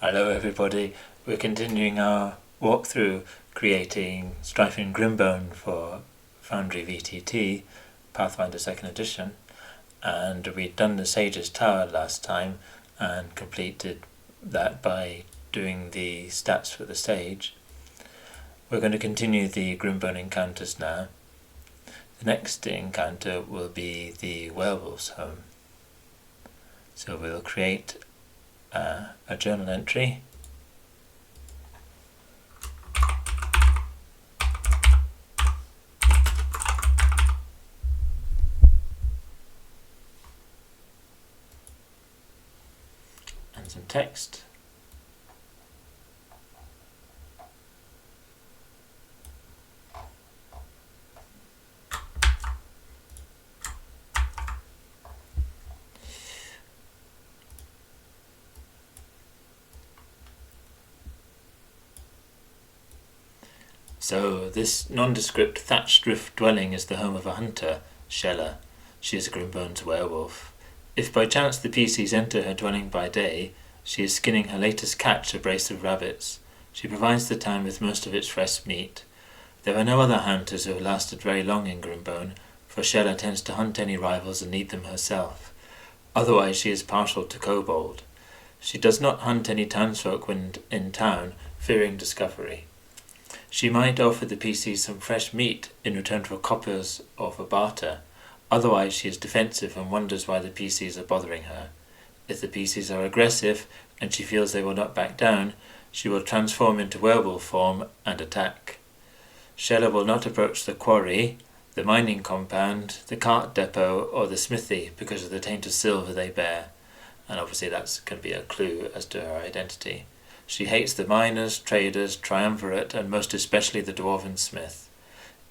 Hello everybody, we're continuing our walkthrough creating Strife and Grimbone for Foundry VTT, Pathfinder 2nd edition, and we'd done the Sage's Tower last time and completed that by doing the stats for the Sage. We're going to continue the Grimbone encounters now. The next encounter will be the werewolf's home. So we'll create a journal entry. And some text. So this nondescript thatched roof dwelling is the home of a hunter, Shella. She is a Grimbone's werewolf. If by chance the PCs enter her dwelling by day, she is skinning her latest catch, a brace of rabbits. She provides the town with most of its fresh meat. There are no other hunters who have lasted very long in Grimbone, for Shella tends to hunt any rivals and eat them herself. Otherwise she is partial to kobold. She does not hunt any townsfolk when in town, fearing discovery. She might offer the PCs some fresh meat in return for coppers or for barter. Otherwise she is defensive and wonders why the PCs are bothering her. If the PCs are aggressive and she feels they will not back down, she will transform into werewolf form and attack. Shella will not approach the quarry, the mining compound, the cart depot or the smithy because of the taint of silver they bear. And obviously that's going to be a clue as to her identity. She hates the miners, traders, triumvirate, and most especially the dwarven smith.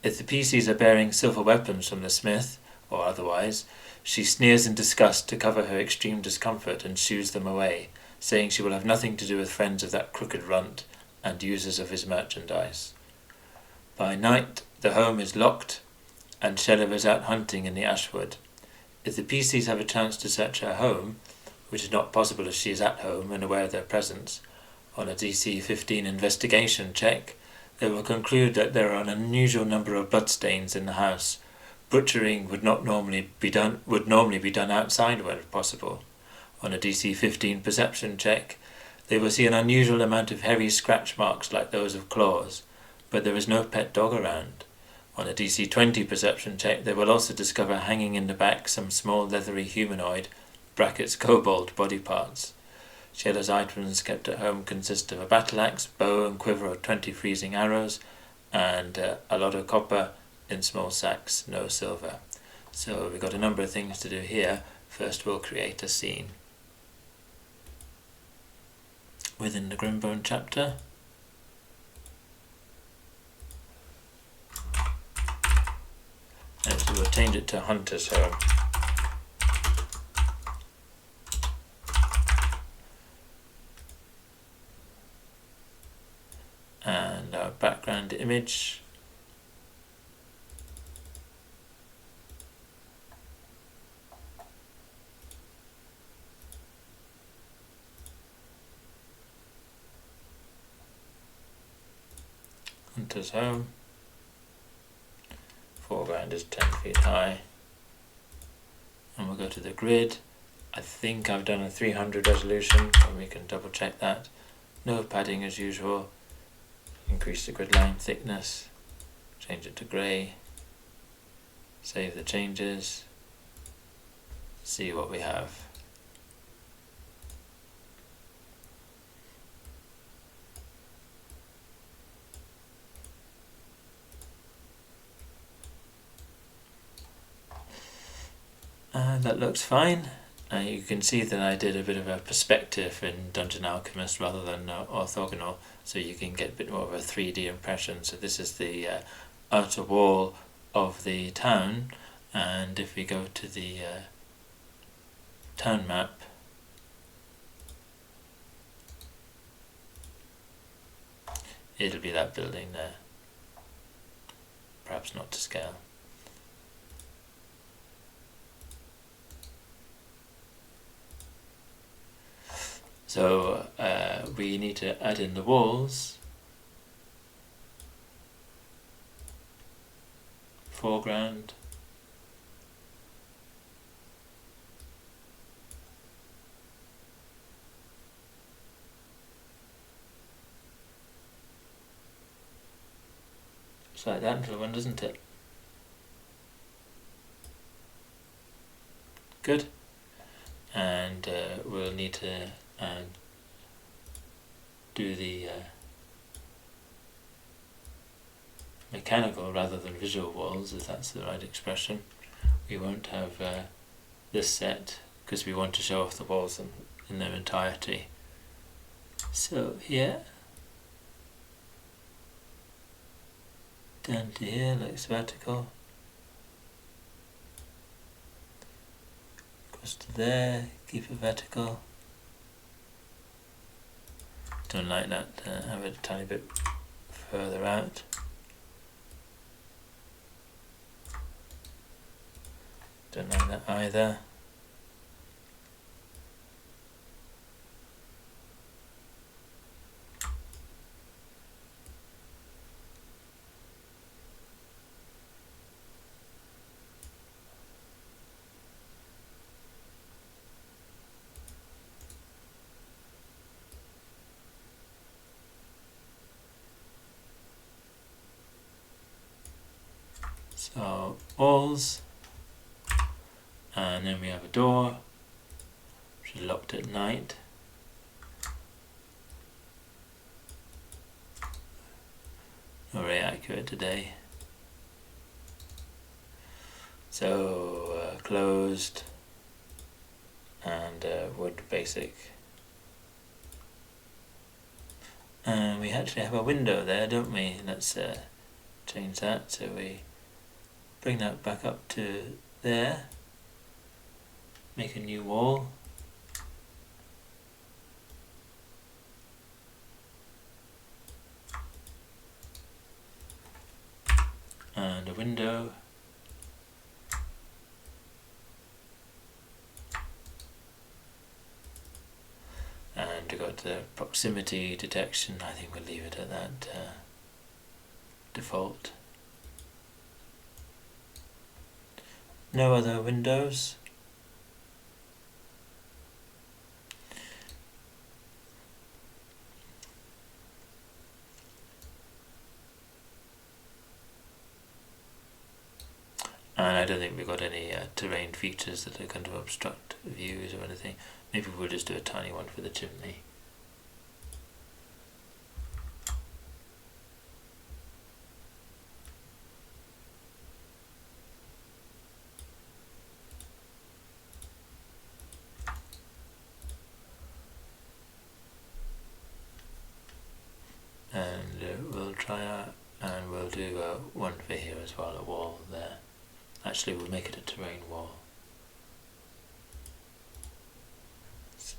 If the PCs are bearing silver weapons from the smith, or otherwise, she sneers in disgust to cover her extreme discomfort and shoos them away, saying she will have nothing to do with friends of that crooked runt and users of his merchandise. By night, the home is locked, and Shella is out hunting in the ashwood. If the PCs have a chance to search her home, which is not possible if she is at home and aware of their presence, on a DC 15 investigation check, they will conclude that there are an unusual number of bloodstains in the house. Butchering would normally be done outside where possible. On a DC 15 perception check, they will see an unusual amount of heavy scratch marks like those of claws, but there is no pet dog around. On a DC 20 perception check, they will also discover hanging in the back some small leathery humanoid (kobold) body parts. Shella's items kept at home consist of a battle axe, bow and quiver of 20 freezing arrows, and a lot of copper in small sacks, no silver. So we've got a number of things to do here. First we'll create a scene within the Grimbone chapter. And so we'll change it to Hunter's Home. And our background image Hunter's Home. Foreground is 10 feet high. And we'll go to the grid. I think I've done a 300 resolution, and we can double check that. No padding as usual. Increase the grid line thickness, change it to grey, save the changes, see what we have. That looks fine. You can see that I did a bit of a perspective in Dungeon Alchemist rather than orthogonal, so you can get a bit more of a 3D impression. So this is the outer wall of the town, and if we go to the town map, it'll be that building there. Perhaps not to scale. So we need to add in the walls. Foreground. It's like that little one, doesn't it? Good. And we'll need to do the mechanical rather than visual walls, if that's the right expression. We won't have this set because we want to show off the walls in their entirety. So here, down to here, looks vertical. Across to there, keep it vertical. Don't like that, have it a tiny bit further out. Don't like that either. So walls, and then we have a door which is locked at night. Not very accurate today. So closed and wood basic. And we actually have a window there, don't we? Let's change that. So we bring that back up to there. Make a new wall. And a window. And we've got the proximity detection. I think we'll leave it at that default. No other windows. And I don't think we've got any terrain features that are going to obstruct views or anything. Maybe we'll just do a tiny one for the chimney. And we'll try out, and we'll do one for here as well, a wall there. Actually, we'll make it a terrain wall. So.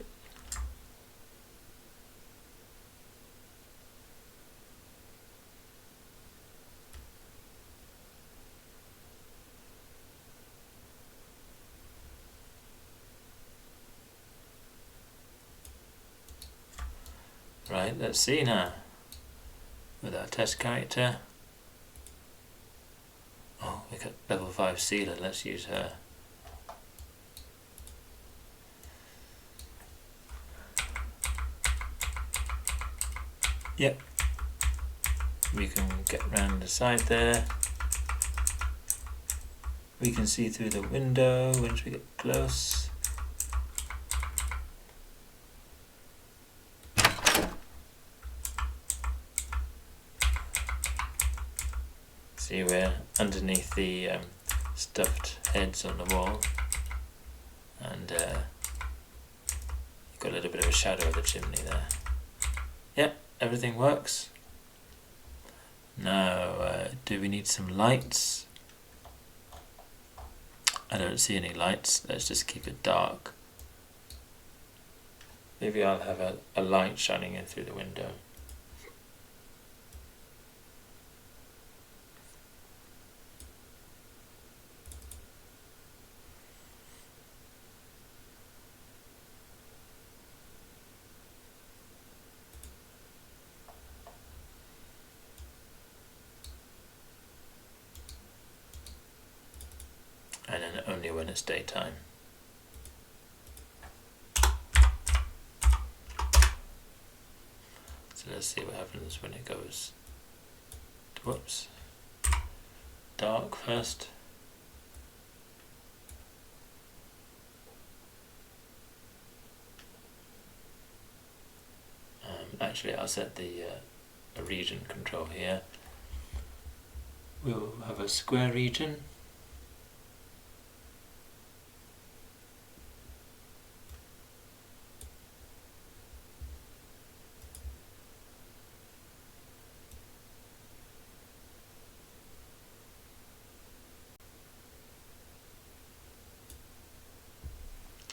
Right, let's see now. With our test character. Oh, we got level 5 sealer, let's use her. Yep. We can get round the side there. We can see through the window once we get close. See, we're underneath the stuffed heads on the wall, and you've got a little bit of a shadow of the chimney there. Yep, everything works. Now, do we need some lights? I don't see any lights. Let's just keep it dark. Maybe I'll have a light shining in through the window. it's daytime. So let's see what happens when it goes, whoops, dark first. Actually, I'll set the region control here. We'll have a square region.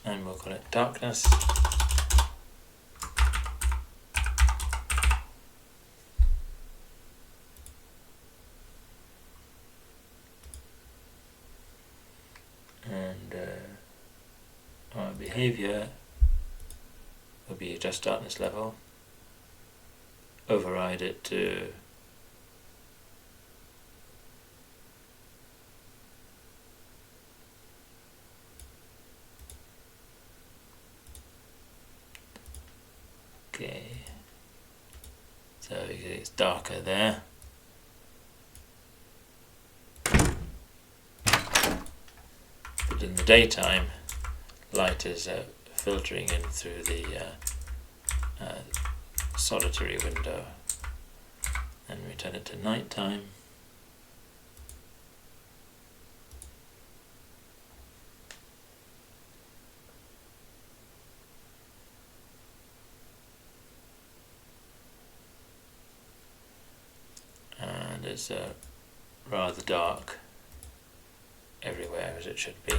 And we'll call it darkness. And our behavior will be adjust darkness level, override it to okay, so it's darker there. But in the daytime, light is filtering in through the solitary window. And we turn it to nighttime. And it's rather dark everywhere, as it should be.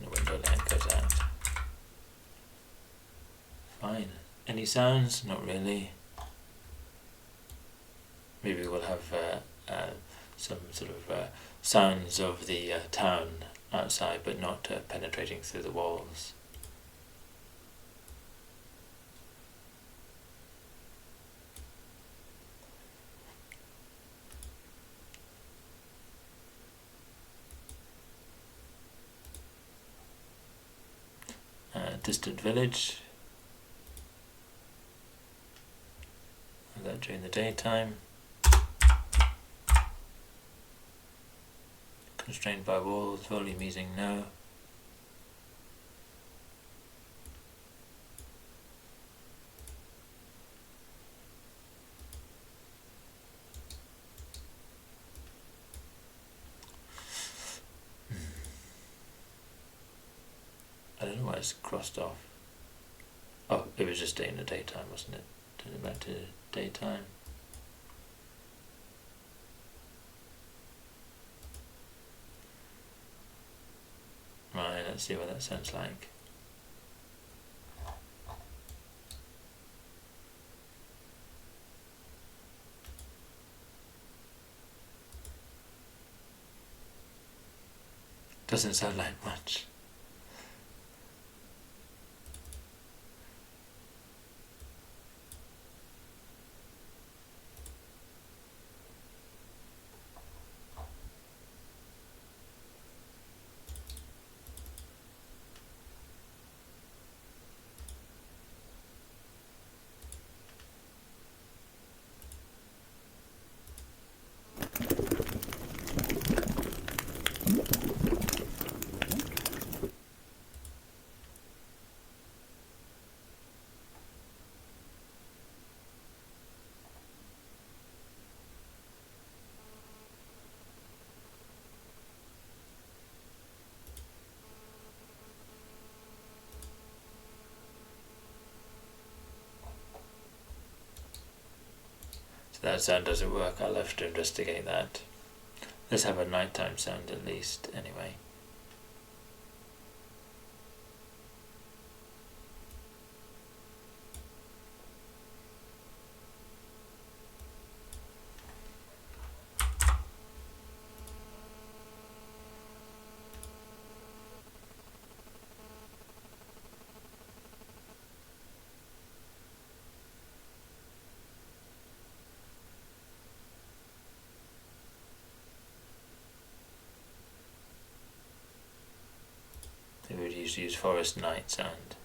The window light goes out. Fine. Any sounds? Not really. Maybe we'll have some sort of sounds of the town outside, but not penetrating through the walls. Distant village. And that during the daytime. Constrained by walls, volume easing no. I don't know why it's crossed off. Oh, it was just day in the daytime, wasn't it? Turn it back to daytime. Right, let's see what that sounds like. Doesn't sound like much. That sound doesn't work, I'll have to investigate that. Let's have a nighttime sound at least, anyway. I think we would usually use forest night sound.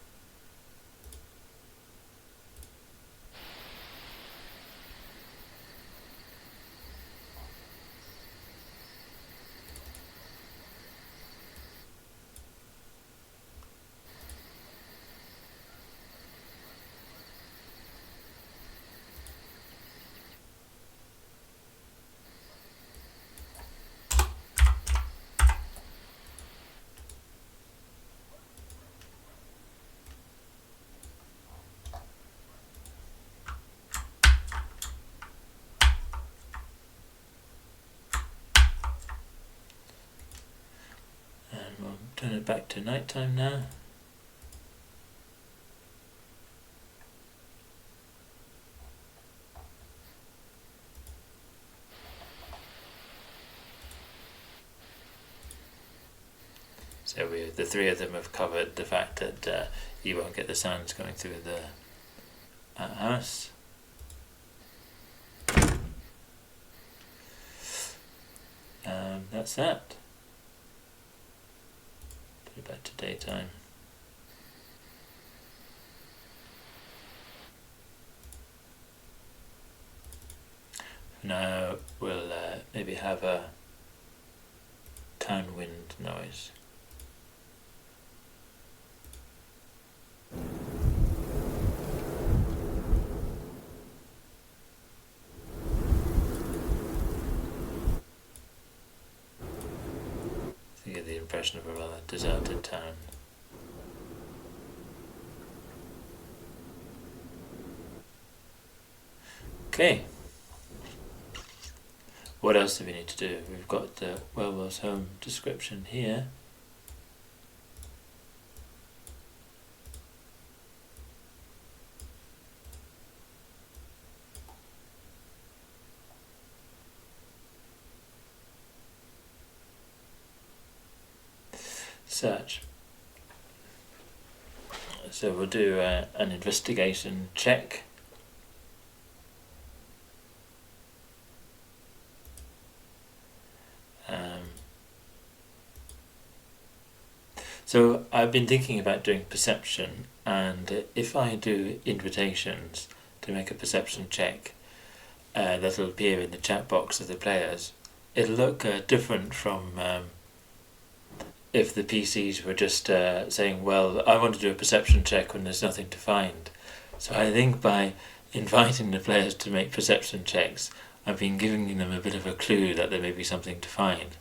We'll turn it back to nighttime now. So the three of them have covered the fact that you won't get the sounds going through the house. That's that. Put it back to daytime. Now we'll maybe have a town wind noise. You get the impression of a rather deserted town. Okay. What else do we need to do? We've got the werewolf's home description here. Search. So we'll do an investigation check. So I've been thinking about doing perception, and if I do invitations to make a perception check, that'll appear in the chat box of the players. It'll look different from if the PCs were just saying, well, I want to do a perception check when there's nothing to find. So I think by inviting the players to make perception checks, I've been giving them a bit of a clue that there may be something to find.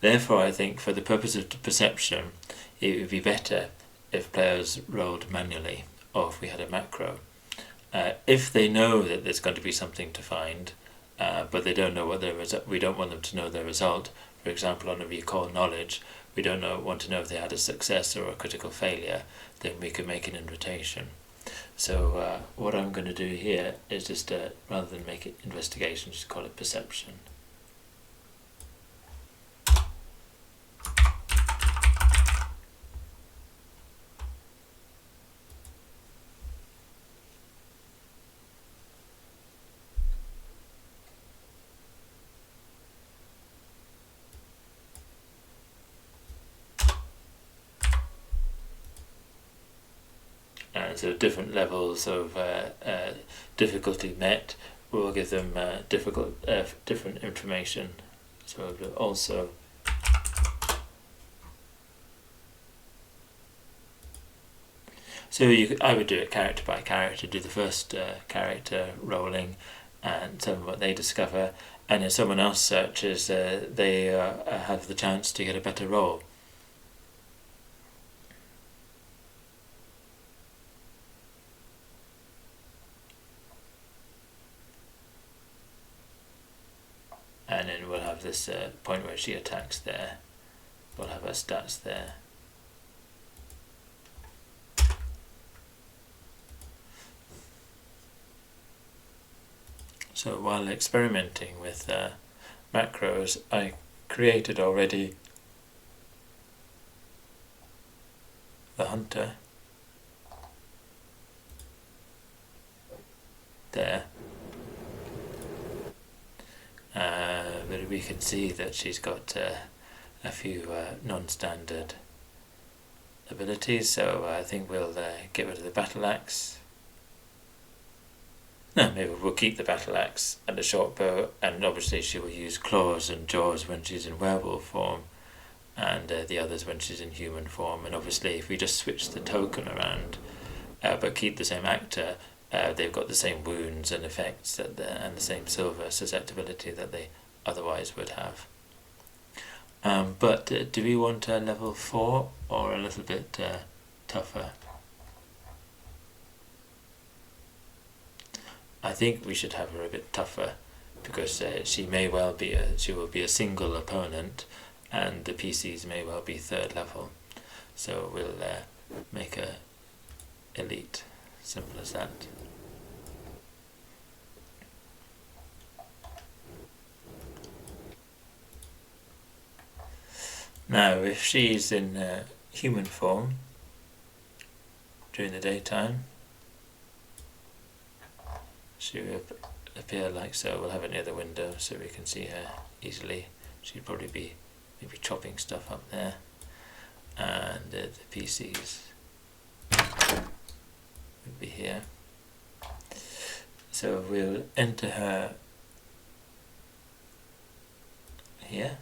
Therefore, I think for the purpose of perception, it would be better if players rolled manually, or if we had a macro. If they know that there's going to be something to find, but they don't know what their result, we don't want them to know their result. For example, on a recall knowledge, we don't want to know if they had a success or a critical failure. Then we can make an invitation. So what I'm going to do here is just rather than make it investigation, just call it perception. So different levels of difficulty met will give them different information. So also I would do it character by character, do the first character rolling and tell them what they discover, and if someone else searches, they have the chance to get a better roll. And then we'll have this point where she attacks there. We'll have her stats there. So while experimenting with macros, I created already the hunter there. But we can see that she's got a few non-standard abilities, so I think we'll get rid of the battle axe. No, maybe we'll keep the battle axe and the short bow, and obviously she will use claws and jaws when she's in werewolf form, and the others when she's in human form. And obviously if we just switch the token around but keep the same actor, they've got the same wounds and effects and the same silver susceptibility that they otherwise would have. But do we want a level 4 or a little bit tougher? I think we should have her a bit tougher, because she will be a single opponent, and the PCs may well be 3rd level. So we'll make her elite. Simple as that. Now, if she's in human form during the daytime, she will appear like so. We'll have it near the window so we can see her easily. She'd probably be maybe chopping stuff up there. And the PCs would be here. So we'll enter her here.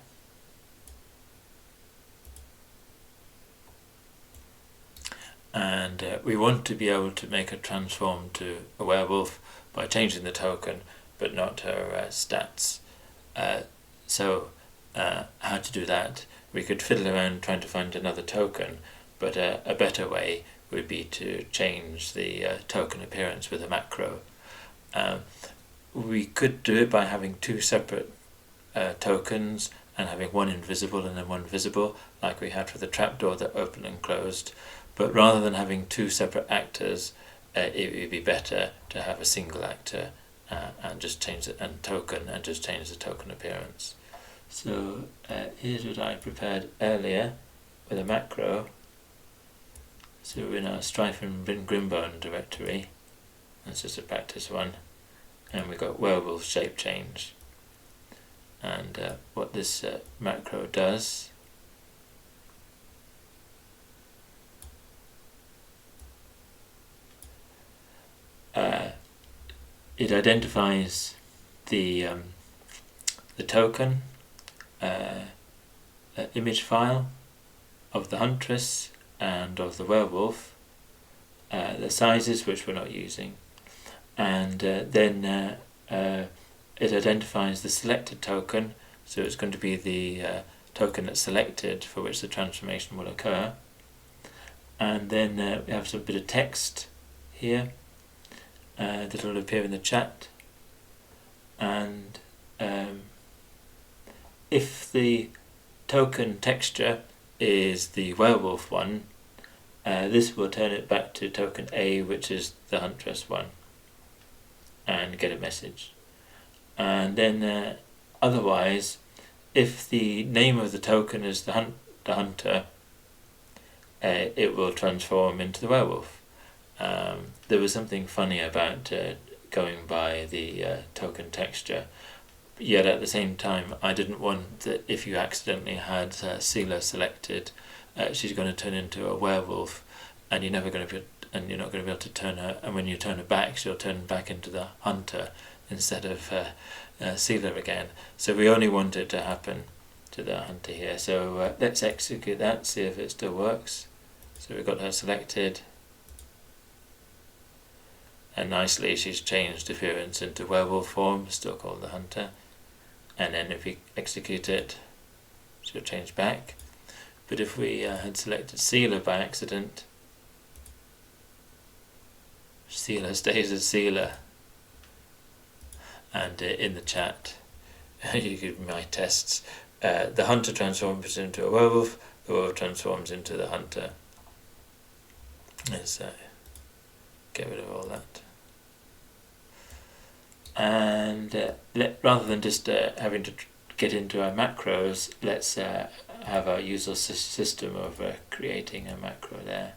And we want to be able to make her transform to a werewolf by changing the token, but not her stats. So how to do that? We could fiddle around trying to find another token, but a better way would be to change the token appearance with a macro. We could do it by having 2 separate tokens and having one invisible and then one visible, like we had for the trapdoor that opened and closed. But rather than having 2 separate actors, it would be better to have a single actor and just change it, and token, and just change the token appearance. So here's what I prepared earlier with a macro. So we're in our Strife and Grimbone directory. That's just a practice one. And we've got werewolf shape change. And what this macro does, it identifies the token image file of the huntress and of the werewolf, the sizes which we're not using, and then it identifies the selected token, so it's going to be the token that's selected for which the transformation will occur. And then we have some bit of text here that will appear in the chat, and if the token texture is the werewolf one, this will turn it back to token A, which is the huntress one, and get a message. And then otherwise, if the name of the token is the hunter, it will transform into the werewolf. There was something funny about going by the token texture, yet at the same time I didn't want that if you accidentally had Seela selected, she's going to turn into a werewolf, and you're not going to be able to turn her, and when you turn her back, she'll turn back into the hunter instead of Seela again. So we only want it to happen to the hunter here. So let's execute that, see if it still works. So we've got her selected, and nicely she's changed appearance into werewolf form, still called the hunter. And then if we execute it, she'll change back. But if we had selected Seela by accident, Seela stays as Seela. And in the chat, you give my tests. The hunter transforms into a werewolf, the werewolf transforms into the hunter. Let's get rid of all that. And rather than just having to get into our macros, let's have our usual system of creating a macro there.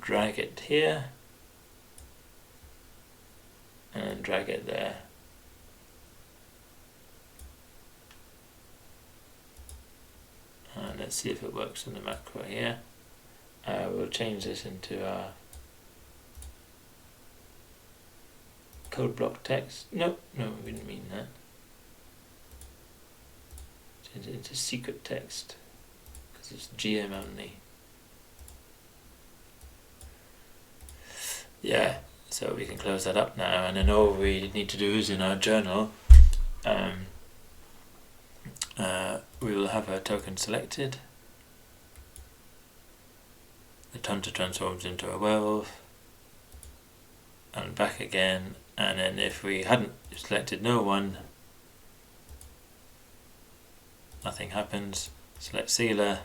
drag it here and drag it there. And let's see if it works in the macro here. We'll change this into our code block text. No, we didn't mean that. Change it into secret text because it's GM only. Yeah, so we can close that up now, and then all we need to do is in our journal we will have our token selected. The hunter transforms into a werewolf and back again, and then if we hadn't selected no one, nothing happens. Select sealer,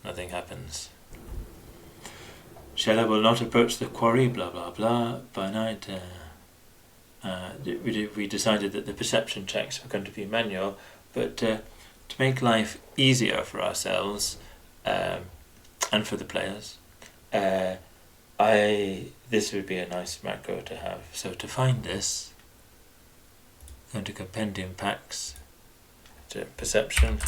nothing happens. Sheller will not approach the quarry, blah blah blah, by night. We decided that the perception checks were going to be manual, but to make life easier for ourselves and for the players, this would be a nice macro to have. So to find this, go to compendium packs, to perception,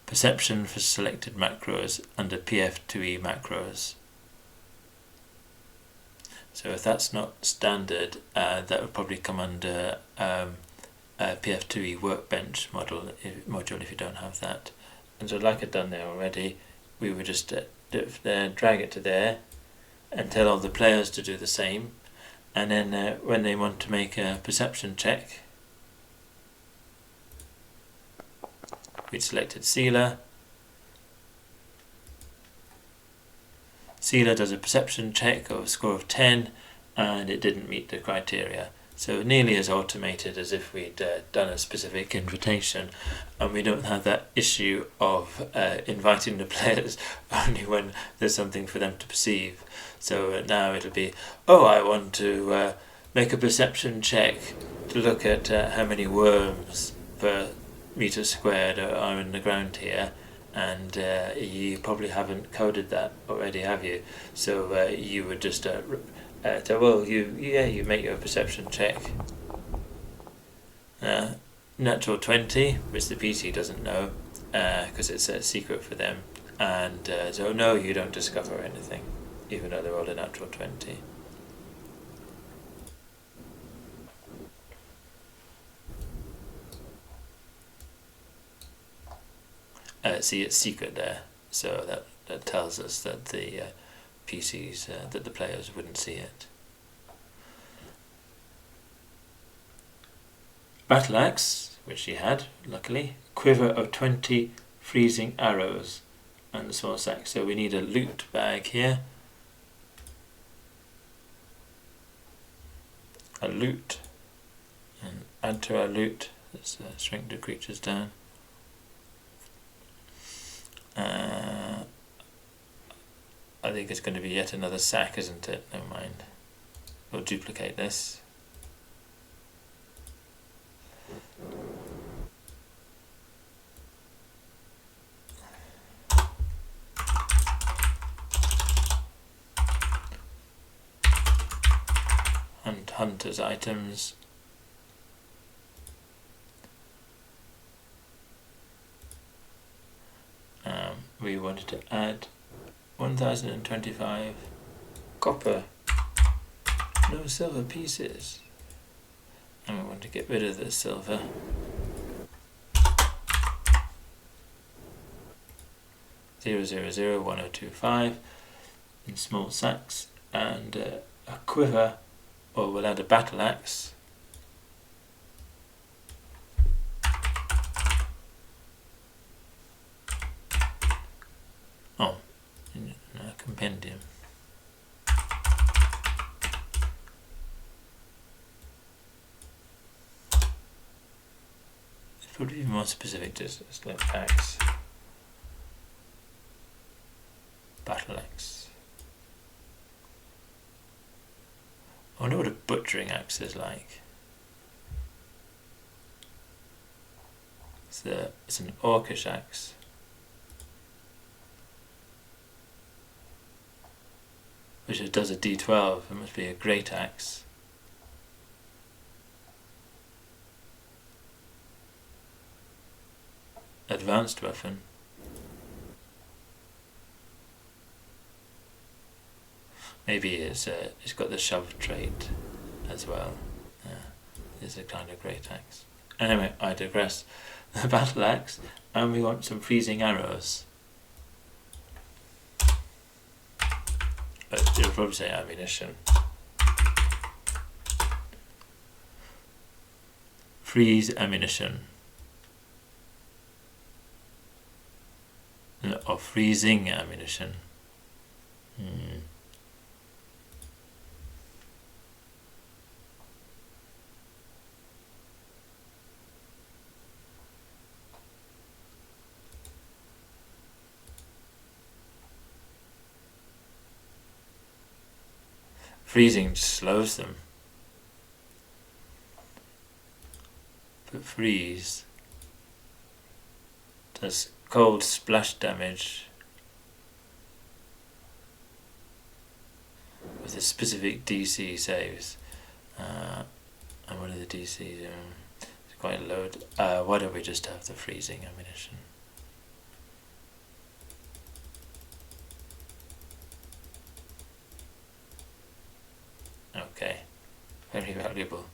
perception for selected macros under PF2E macros. So if that's not standard, that would probably come under PF2E workbench module if you don't have that. And so like I've done there already, we would just drag it to there and tell all the players to do the same. And then when they want to make a perception check, we'd selected sealer. Sealer does a perception check of a score of 10 and it didn't meet the criteria. So nearly as automated as if we'd done a specific invitation, and we don't have that issue of inviting the players only when there's something for them to perceive. So now it'll be, oh, I want to make a perception check to look at how many worms per meter squared are in the ground here, and you probably haven't coded that already, have you? So you would just so well, you make your perception check. Natural 20, which the PC doesn't know because it's a secret for them, and so no, you don't discover anything, even though they're all a natural 20. See, it's secret there, so that tells us that the PCs, that the players wouldn't see it. Battle axe, which she had, luckily. Quiver of 20 freezing arrows and the small sack. So we need a loot bag here. A loot. And add to our loot. Let's shrink the creatures down. I think it's going to be yet another sack, isn't it? Never mind. We'll duplicate this. And hunter's items. We wanted to add 1025 copper, no silver pieces, and we want to get rid of the silver. Zero zero zero 1025 in small sacks, and a quiver, or we'll add a battle axe. Oh, in a compendium. It's probably be more specific, just like axe, battle axe. I wonder what a butchering axe is like. It's an orcish axe. Which it does a D12. It must be a great axe. Advanced weapon. Maybe it's got the shove trait as well. It's a kind of great axe. Anyway, I digress. The battle axe, and we want some freezing arrows. You'll probably say ammunition. Freeze ammunition. Or freezing ammunition. Freezing slows them. But freeze does cold splash damage with a specific DC saves. And what are the DCs? It's quite low. Why don't we just have the freezing ammunition? Okay, very valuable.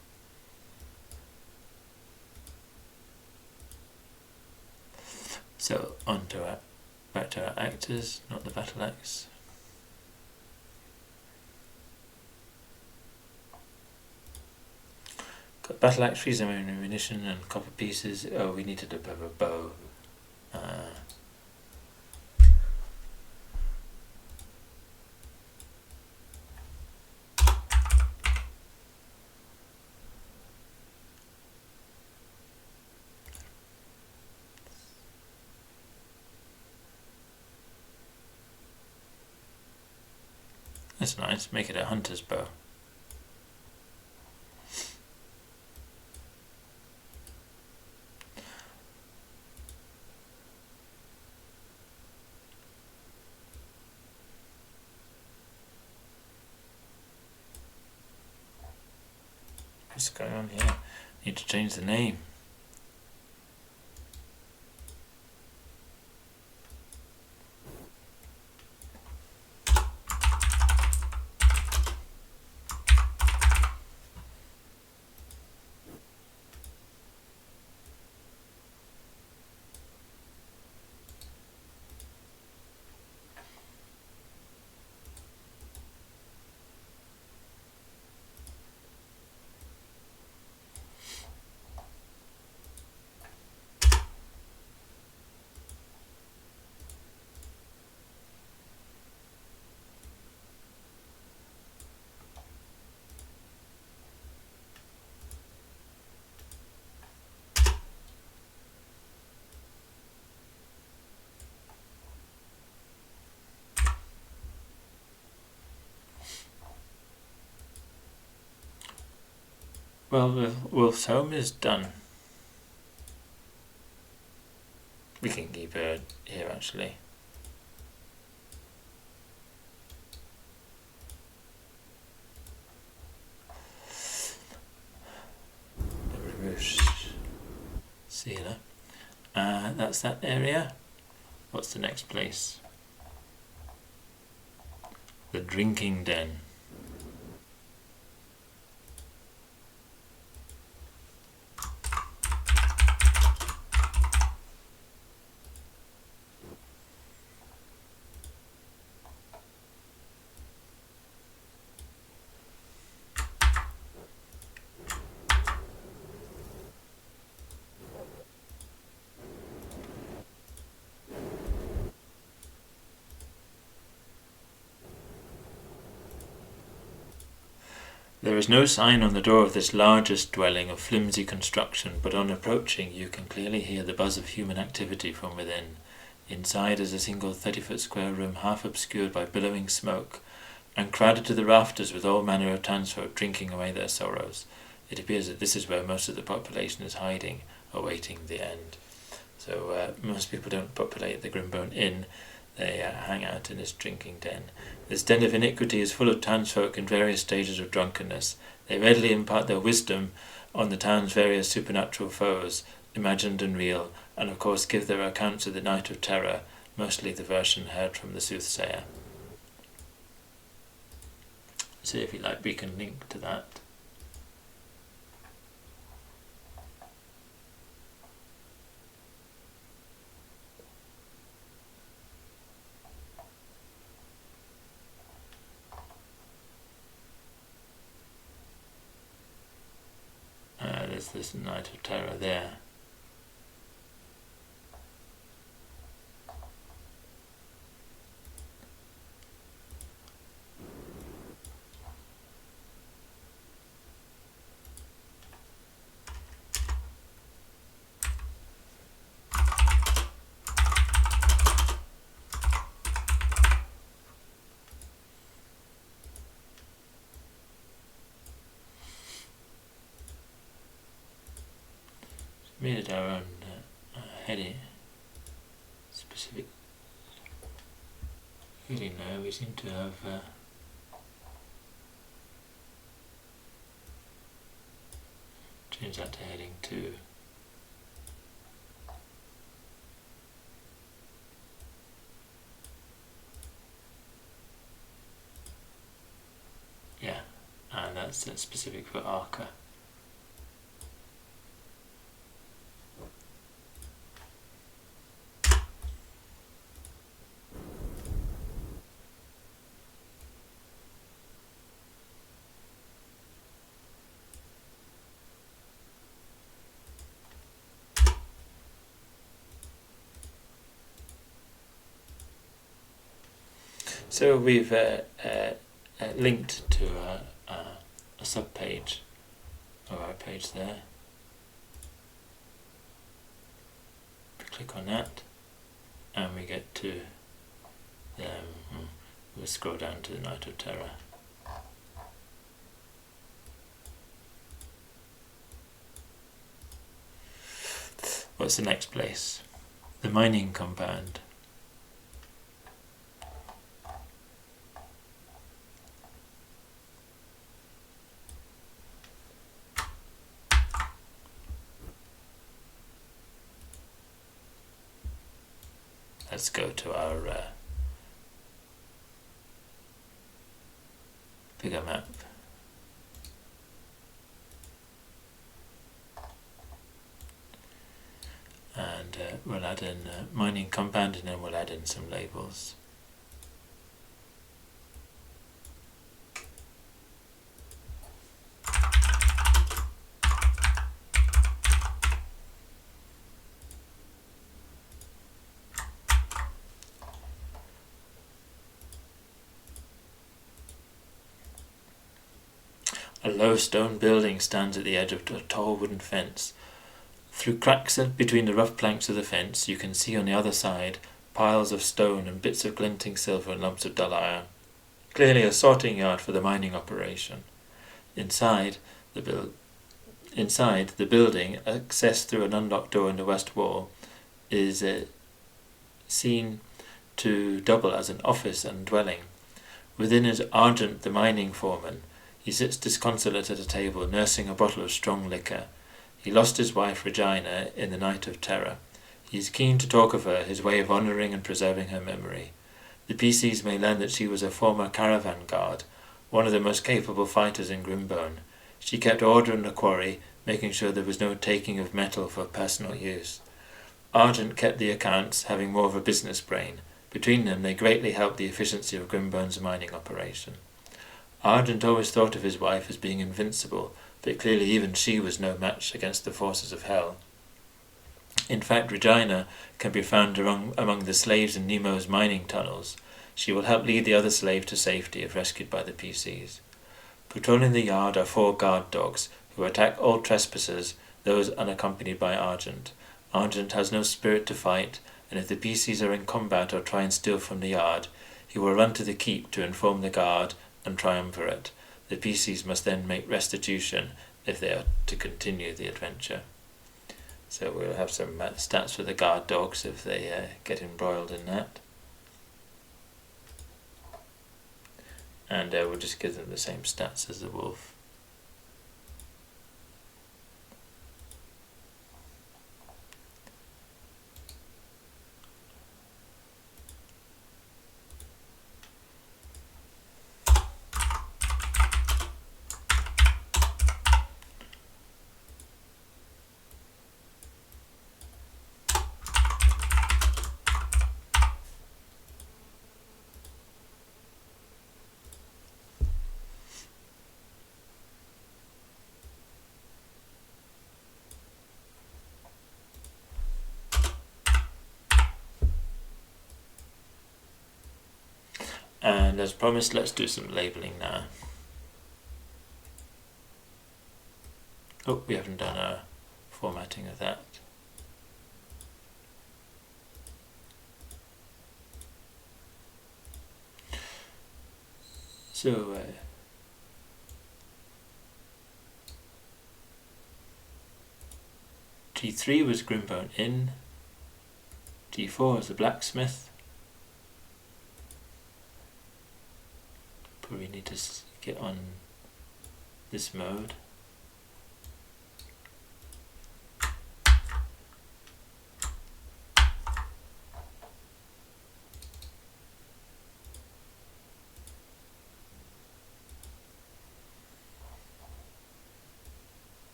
So back to our actors, not the battle axe. Got battle axe, freeze ammunition, and copper pieces. Oh, we needed a bit of a bow. That's nice, make it a hunter's bow. What's going on here? Need to change the name. Well, the wolf's home is done. We can keep her here actually. Sealer. That's that area. What's the next place? The drinking den. There is no sign on the door of this largest dwelling of flimsy construction, but on approaching you can clearly hear the buzz of human activity from within. Inside is a single 30-foot square room half obscured by billowing smoke, and crowded to the rafters with all manner of townsfolk drinking away their sorrows. It appears that this is where most of the population is hiding, awaiting the end. So most people don't populate the Grimbone Inn. They hang out in this drinking den. This den of iniquity is full of townsfolk in various stages of drunkenness. They readily impart their wisdom on the town's various supernatural foes, imagined and real, and of course give their accounts of the night of terror, mostly the version heard from the soothsayer. So if you like, we can link to that. There's this night of terror there. We made our own heading, specific heading now. We seem to have changed that to heading 2. Yeah, and that's specific for Arca. So we've linked to a sub-page of our page there. We click on that and we get to we'll scroll down to the Night of Terror. What's the next place? The mining compound. Let's go to our bigger map. And we'll add in mining compound, and then we'll add in some labels. A low stone building stands at the edge of a tall wooden fence. Through cracks between the rough planks of the fence, you can see on the other side piles of stone and bits of glinting silver and lumps of dull iron. Clearly a sorting yard for the mining operation. Inside the building, accessed through an unlocked door in the west wall, is seen to double as an office and dwelling. Within is Argent, the mining foreman. He sits disconsolate at a table, nursing a bottle of strong liquor. He lost his wife Regina in the Night of Terror. He is keen to talk of her, his way of honouring and preserving her memory. The PCs may learn that she was a former caravan guard, one of the most capable fighters in Grimbone. She kept order in the quarry, making sure there was no taking of metal for personal use. Argent kept the accounts, having more of a business brain. Between them, they greatly helped the efficiency of Grimbone's mining operation. Argent always thought of his wife as being invincible, but clearly even she was no match against the forces of hell. In fact, Regina can be found among the slaves in Nemo's mining tunnels. She will help lead the other slave to safety if rescued by the PCs. Patrolling the yard are 4 guard dogs, who attack all trespassers, those unaccompanied by Argent. Argent has no spirit to fight, and if the PCs are in combat or try and steal from the yard, he will run to the keep to inform the guard and triumvirate. The PCs must then make restitution if they are to continue the adventure. So we'll have some stats for the guard dogs if they get embroiled in that. And we'll just give them the same stats as the wolf. And as promised, let's do some labelling now. Oh, we haven't done a formatting of that. So G3 was Grimbone Inn, G4 was the blacksmith. Probably need to get on this mode.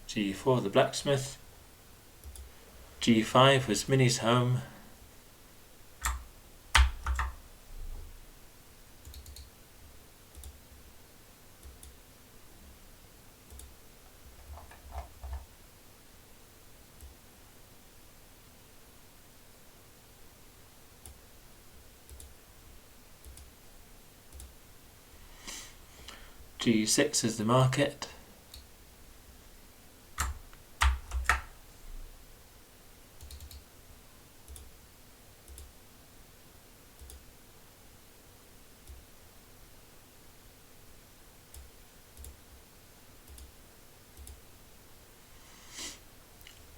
G4 the blacksmith. G5 was Minnie's home. G6 is the market.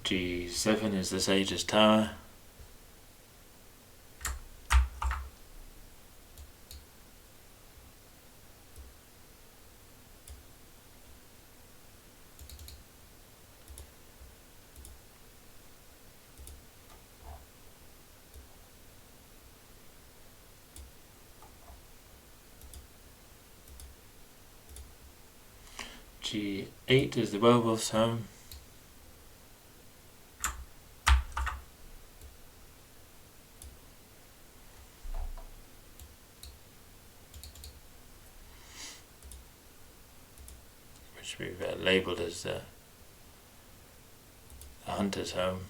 G7 is the Sage's Tower. G8 is the werewolf's home. Which we've labelled as the hunter's home.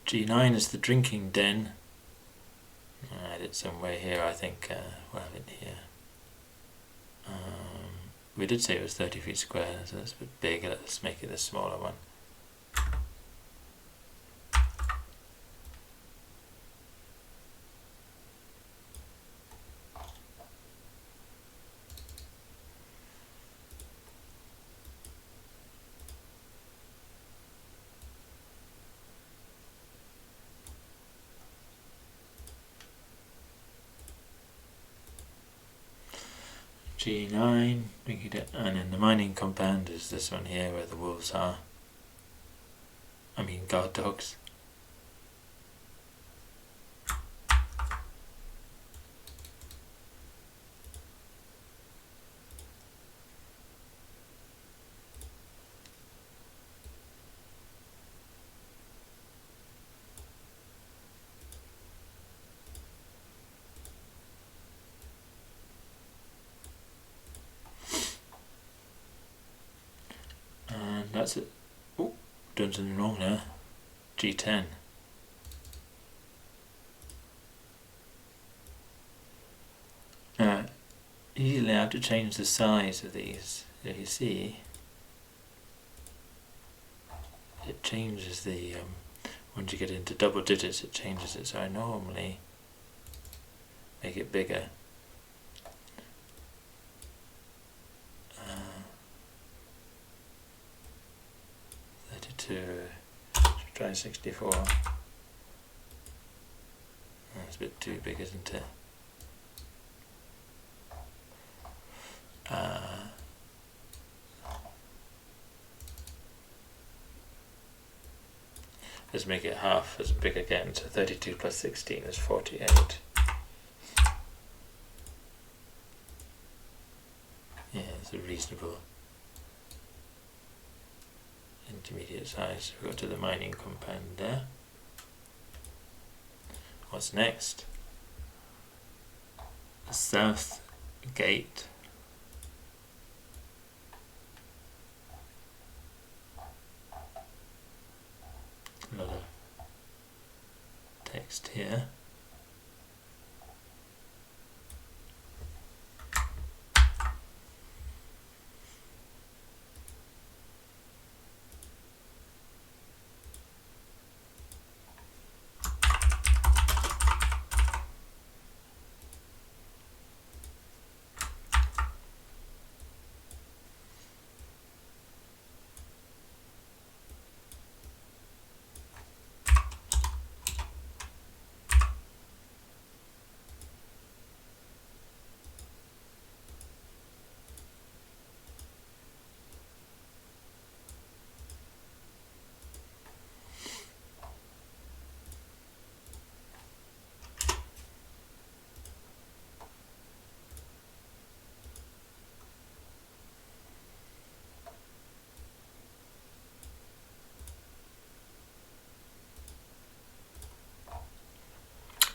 G9 is the drinking den. I had it somewhere here, I think we'll have it here. We did say it was 30 feet square, so that's a bit big. Let's make it a smaller one. G9, and in the mining compound is this one here where the wolves are. I mean guard dogs. That's it. Oh, done something wrong there. G10. Easily allowed to change the size of these So you see, it changes the, once you get into double digits it changes it, so I normally make it bigger. 32, should try 64. That's a bit too big, isn't it? Let's make it half as big again, so 32 plus 16 is 48. Yeah, it's a reasonable intermediate size. We go to the mining compound there. What's next? The south gate. A lot of text here.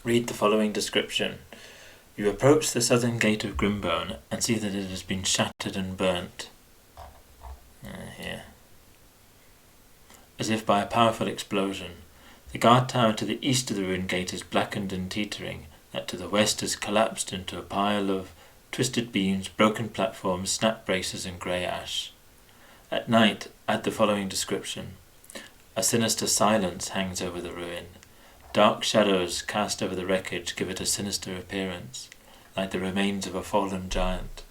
Read the following description. You approach the southern gate of Grimbone and see that it has been shattered and burnt. Here. As if by a powerful explosion. The guard tower to the east of the ruined gate is blackened and teetering. That to the west has collapsed into a pile of twisted beams, broken platforms, snap braces and grey ash. At night, add the following description. A sinister silence hangs over the ruin. Dark shadows cast over the wreckage give it a sinister appearance, like the remains of a fallen giant.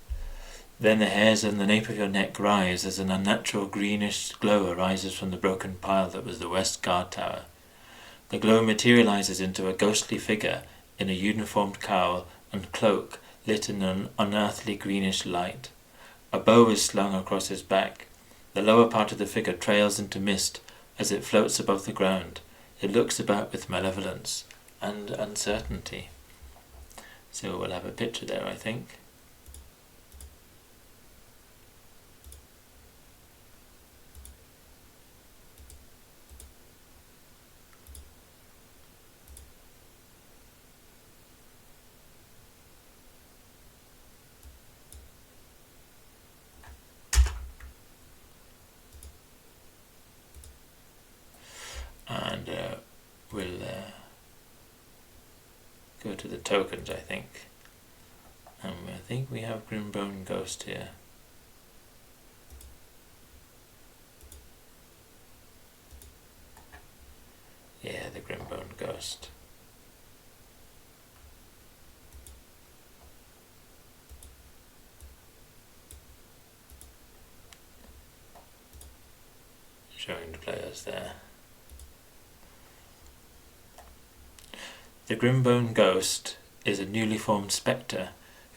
Then the hairs on the nape of your neck rise as an unnatural greenish glow arises from the broken pile that was the west guard tower. The glow materializes into a ghostly figure in a uniformed cowl and cloak lit in an unearthly greenish light. A bow is slung across his back. The lower part of the figure trails into mist as it floats above the ground. It looks about with malevolence and uncertainty. So we'll have a picture there, I think. And we'll go to the tokens, I think. I think we have Grimbone Ghost here. Yeah, the Grimbone Ghost. Showing the players there. The Grimbone Ghost is a newly formed spectre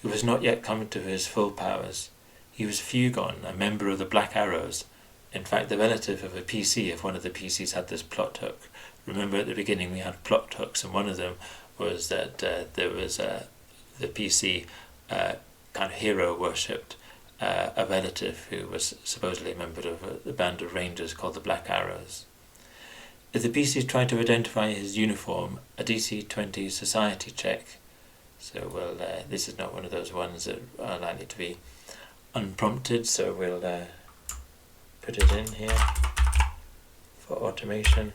who has not yet come to his full powers. He was Fugon, a member of the Black Arrows, in fact the relative of a PC if one of the PCs had this plot hook. Remember at the beginning we had plot hooks, and one of them was that there was the PC kind of hero worshipped a relative who was supposedly a member of a band of rangers called the Black Arrows. If the PC tried to identify his uniform, a DC-20 society check. So this is not one of those ones that are likely to be unprompted, so we'll put it in here for automation.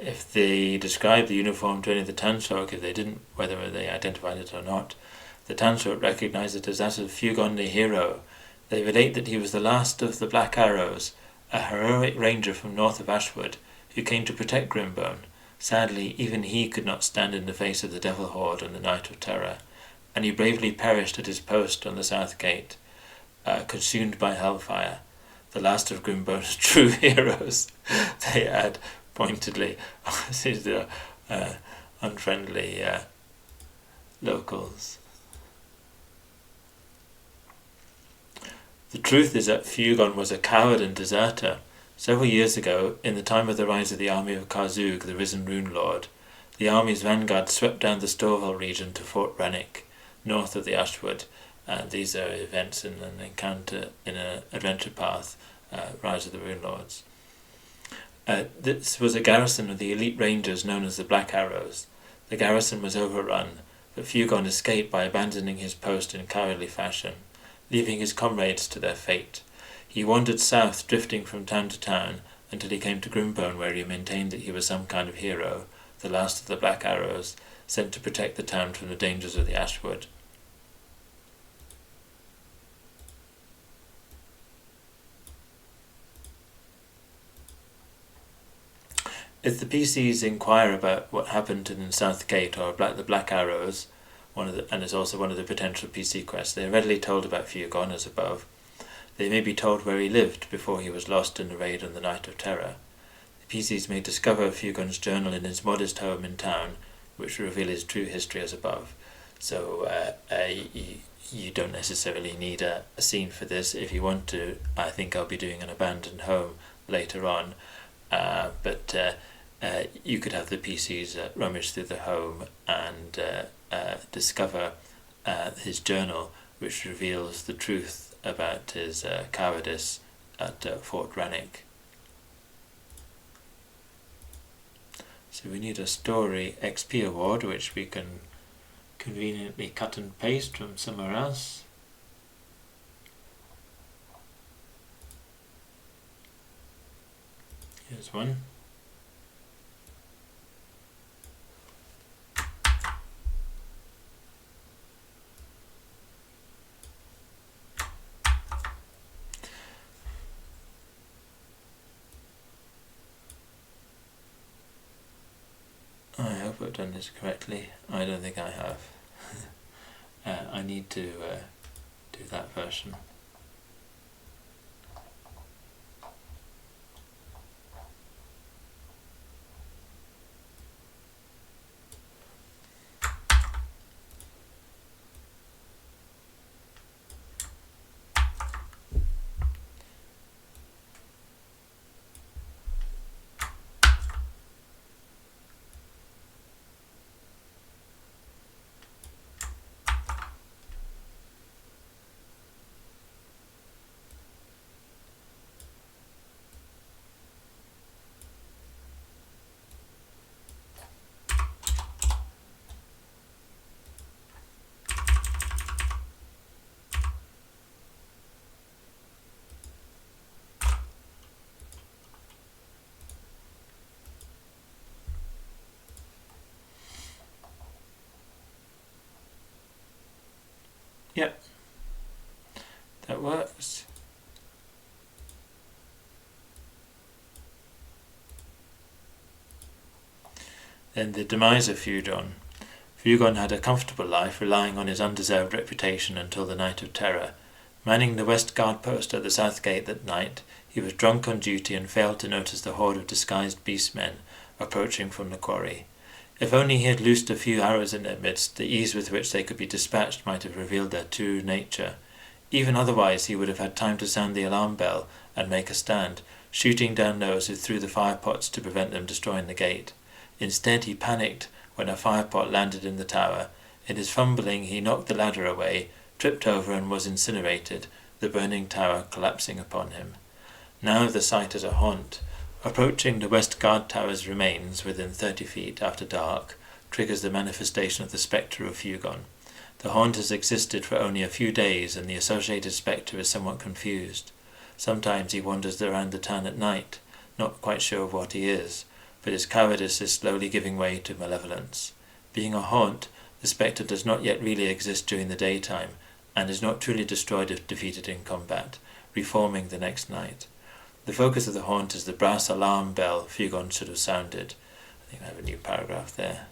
If they described the uniformed dwelling of the townsfolk, if they didn't, whether they identified it or not, the townsfolk recognised it as that of Fugon the hero. They relate that he was the last of the Black Arrows, a heroic ranger from north of Ashwood, who came to protect Grimbone. Sadly, even he could not stand in the face of the Devil Horde on the Night of Terror, and he bravely perished at his post on the south gate, consumed by hellfire. The last of Grimbone's true heroes, they add pointedly. These are unfriendly locals. The truth is that Fugon was a coward and deserter. Several years ago, in the time of the rise of the army of Karzug, the risen Rune Lord, the army's vanguard swept down the Storval region to Fort Rennick, north of the Ashwood. These are events in an encounter in an adventure path, Rise of the Rune Lords. This was a garrison of the elite rangers known as the Black Arrows. The garrison was overrun, but Fugon escaped by abandoning his post in cowardly fashion, leaving his comrades to their fate. He wandered south, drifting from town to town, until he came to Grimbone, where he maintained that he was some kind of hero, the last of the Black Arrows, sent to protect the town from the dangers of the Ashwood. If the PCs inquire about what happened in South Gate or the Black Arrows, and is also one of the potential PC quests, they are readily told about Fugon as above. They may be told where he lived before he was lost in the raid on the Night of Terror. The PCs may discover Fugon's journal in his modest home in town, which will reveal his true history as above. So you don't necessarily need a scene for this. If you want to, I think I'll be doing an abandoned home later on. But you could have the PCs rummage through the home and discover his journal, which reveals the truth about his cowardice at Fort Rennick. So we need a story XP award, which we can conveniently cut and paste from somewhere else. Here's one. I hope I've done this correctly. I don't think I have. I need to do that version. Yep, that works. Then the demise of Fugon. Fugon had a comfortable life, relying on his undeserved reputation until the Night of Terror. Manning the west guard post at the south gate that night, he was drunk on duty and failed to notice the horde of disguised beastmen approaching from the quarry. If only he had loosed a few arrows in their midst, the ease with which they could be dispatched might have revealed their true nature. Even otherwise, he would have had time to sound the alarm bell and make a stand, shooting down those who threw the firepots to prevent them destroying the gate. Instead, he panicked when a firepot landed in the tower. In his fumbling, he knocked the ladder away, tripped over and was incinerated, the burning tower collapsing upon him. Now the site is a haunt. Approaching the West Guard Tower's remains within 30 feet after dark triggers the manifestation of the spectre of Fugon. The haunt has existed for only a few days, and the associated spectre is somewhat confused. Sometimes he wanders around the town at night, not quite sure of what he is. but his cowardice is slowly giving way to malevolence. Being a haunt, the spectre does not yet really exist during the daytime, and is not truly destroyed if defeated in combat, reforming the next night. The focus of the haunt is the brass alarm bell Fugon should have sounded. I think I have a new paragraph there.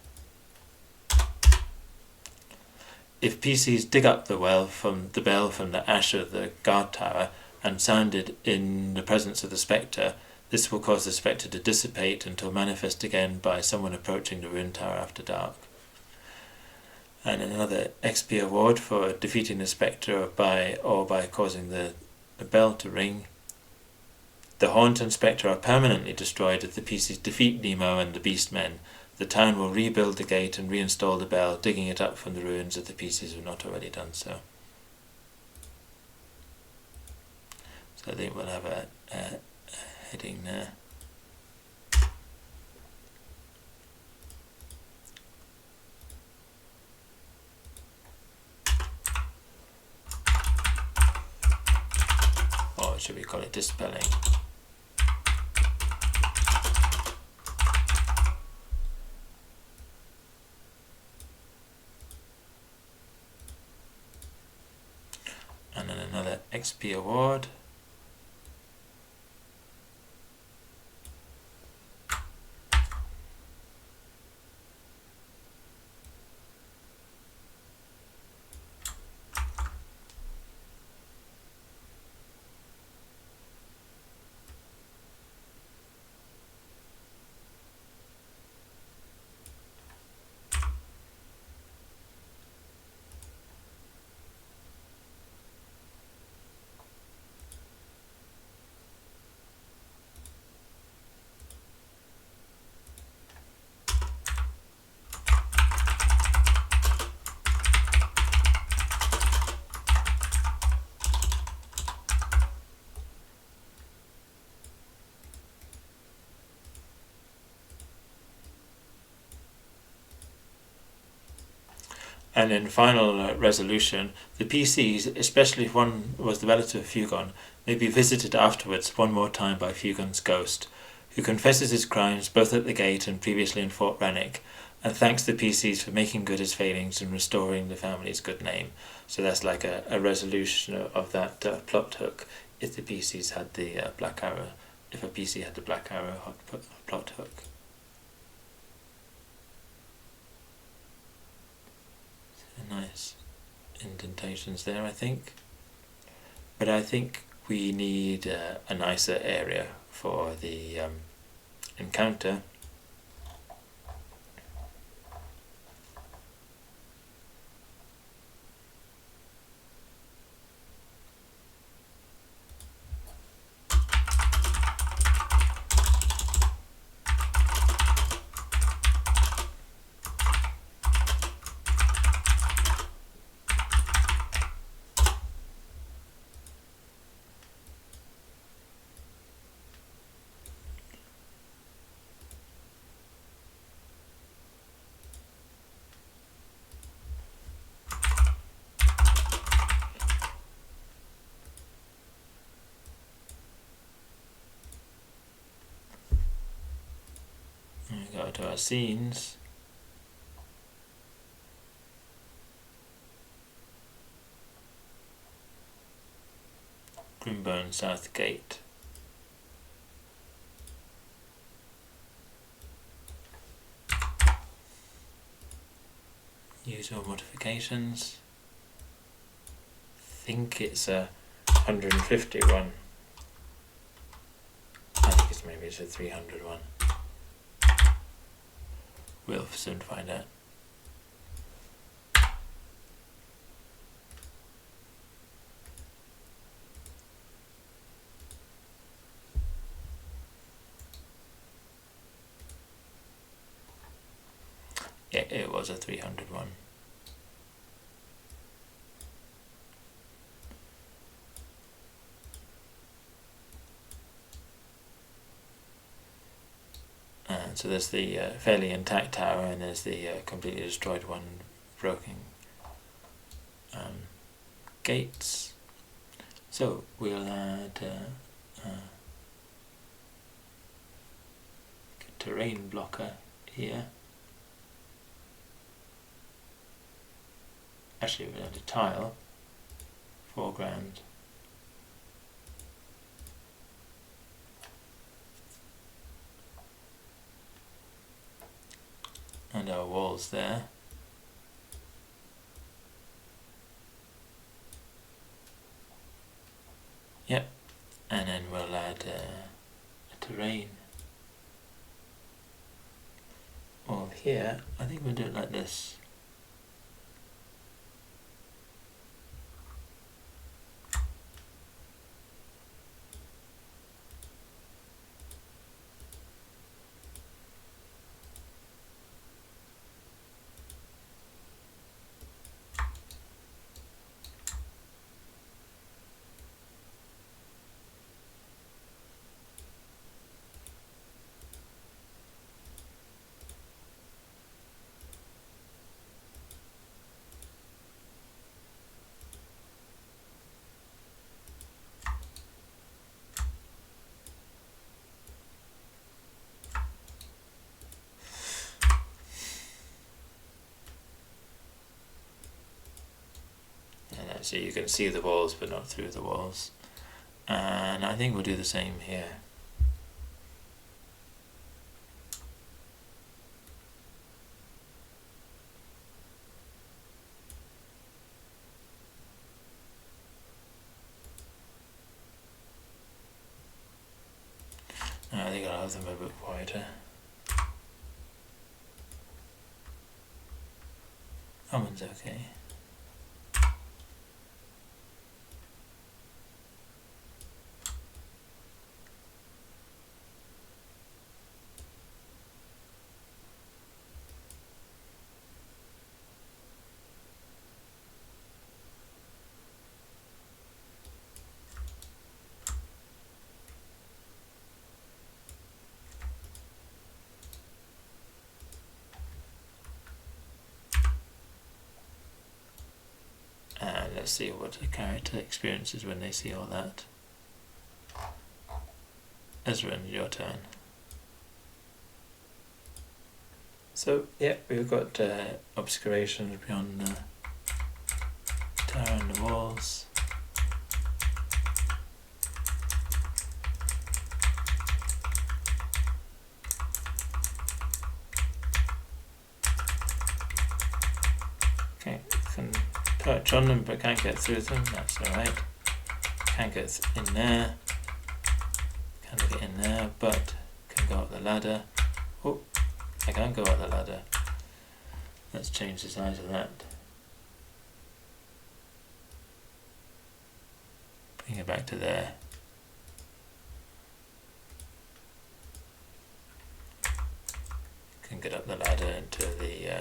If PCs dig up the bell from the ash of the guard tower and sound it in the presence of the spectre, this will cause the spectre to dissipate until manifest again by someone approaching the ruin tower after dark. And another XP award for defeating the spectre or by causing the bell to ring. The haunt and spectre are permanently destroyed if the PCs defeat Nemo and the Beastmen. The town will rebuild the gate and reinstall the bell, digging it up from the ruins if the PCs have not already done so. So I think we'll have a heading there. Or should we call it dispelling? And then another XP award. And in final resolution, the PCs, especially if one was the relative of Fugon, may be visited afterwards one more time by Fugon's ghost, who confesses his crimes both at the gate and previously in Fort Rennick, and thanks the PCs for making good his failings and restoring the family's good name. So that's like a resolution of that plot hook if the PCs had the black arrow, if a PC had the black arrow plot hook. Nice indentations there, I think. But I think we need a nicer area for the encounter. We go to our scenes. Grimburn South Gate. Usual modifications. think it's a 151. I think maybe it's a 300 one. We'll soon find out. Yeah, it was a 300 one. And so there's the fairly intact tower, and there's the completely destroyed one, broken gates. So we'll add terrain blocker here. Actually, we're going to tile, foreground. And our walls there. Yep, and then we'll add a terrain. Well, here, I think we'll do it like this. So you can see the walls but not through the walls. And I think we'll do the same here. I think I'll have them a bit wider. That one's okay. And let's see what the character experiences when they see all that. Ezra, your turn. So, yeah, we've got obscurations beyond the tower and the walls. Okay, can perch on them but can't get through them, that's alright. Can't get in there. Can't get in there, but can go up the ladder. Oh, I can't go up the ladder. Let's change the size of that. Bring it back to there. Can get up the ladder into the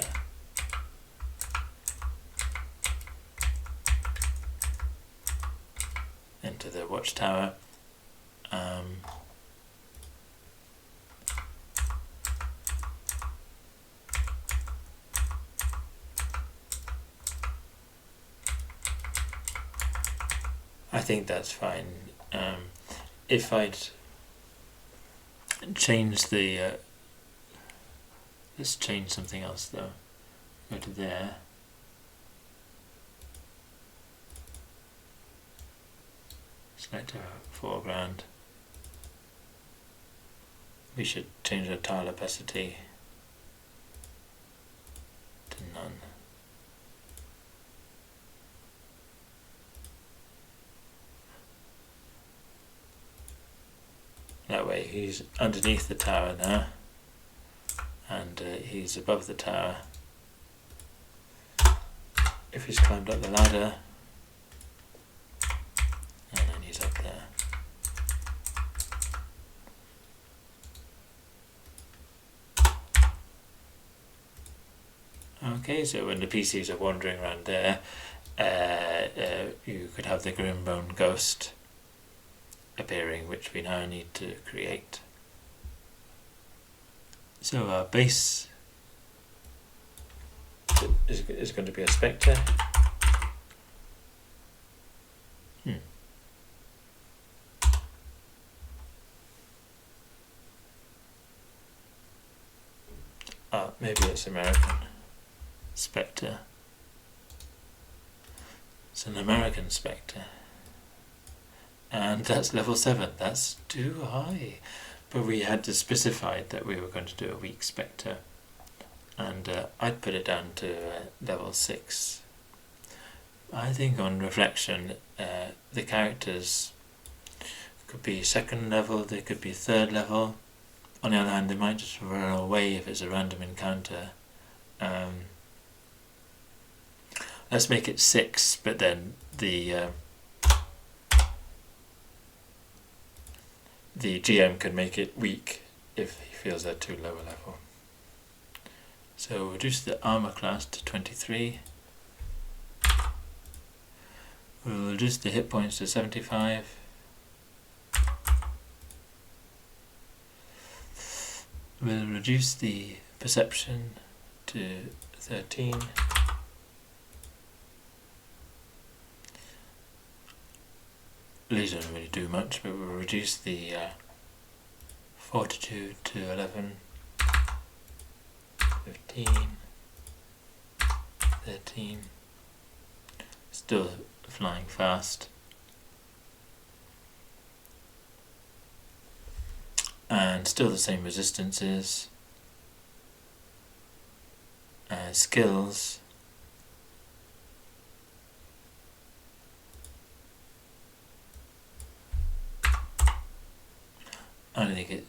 watchtower. I think that's fine. If I'd change the let's change something else though. Go to there. Select a foreground. We should change the tile opacity to none. That way he's underneath the tower now, and he's above the tower. If he's climbed up the ladder, and then he's up there. Okay, so when the PCs are wandering around there, you could have the Grimbone ghost appearing, which we now need to create. So our base is going to be a spectre. Maybe it's American. Spectre. It's an American Spectre. And that's level 7. That's too high. But we had to specify that we were going to do a weak Spectre. And I'd put it down to level 6. I think on reflection, the characters could be 2nd level, they could be 3rd level. On the other hand, they might just run away if it's a random encounter. Let's make it 6, but then the GM can make it weak if he feels they're too low a level. So we'll reduce the armor class to 23. We'll reduce the hit points to 75. We'll reduce the perception to 13. These don't really do much, but we'll reduce the fortitude to 11, 15, 13. Still flying fast. And still the same resistances. Skills. I don't think it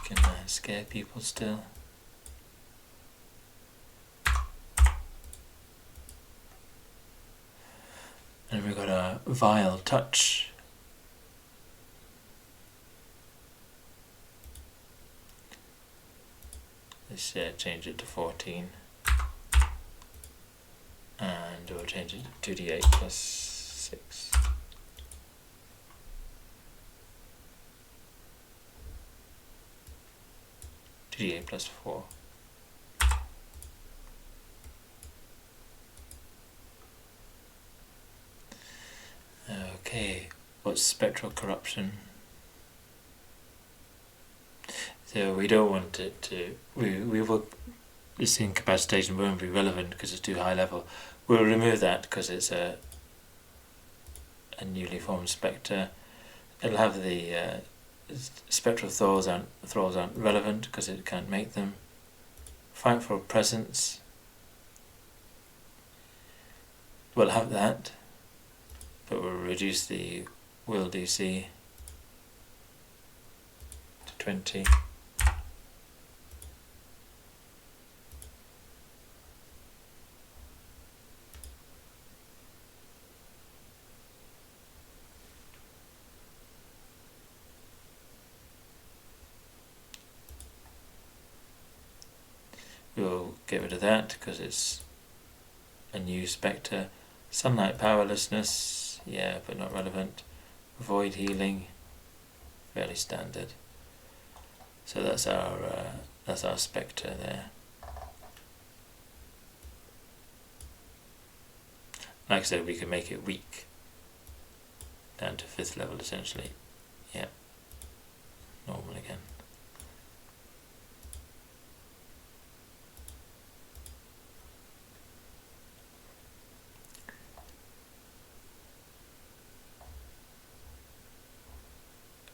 can scare people still. And we've got a vile touch. Let's change it to 14. And we'll change it to 2d8 plus 6. D8 plus 4. Okay, what's spectral corruption? So we don't want it to. We will. This incapacitation won't be relevant because it's too high level. We'll remove that because it's a newly formed spectre. It'll have the spectral thralls aren't relevant because it can't make them. Fight for presence. We'll have that, but we'll reduce the will DC to 20. We'll get rid of that because it's a new spectre. Sunlight powerlessness, yeah, but not relevant. Void healing, fairly standard. So that's our spectre there. Like I said, we can make it weak down to 5th level essentially. Yeah, normal again.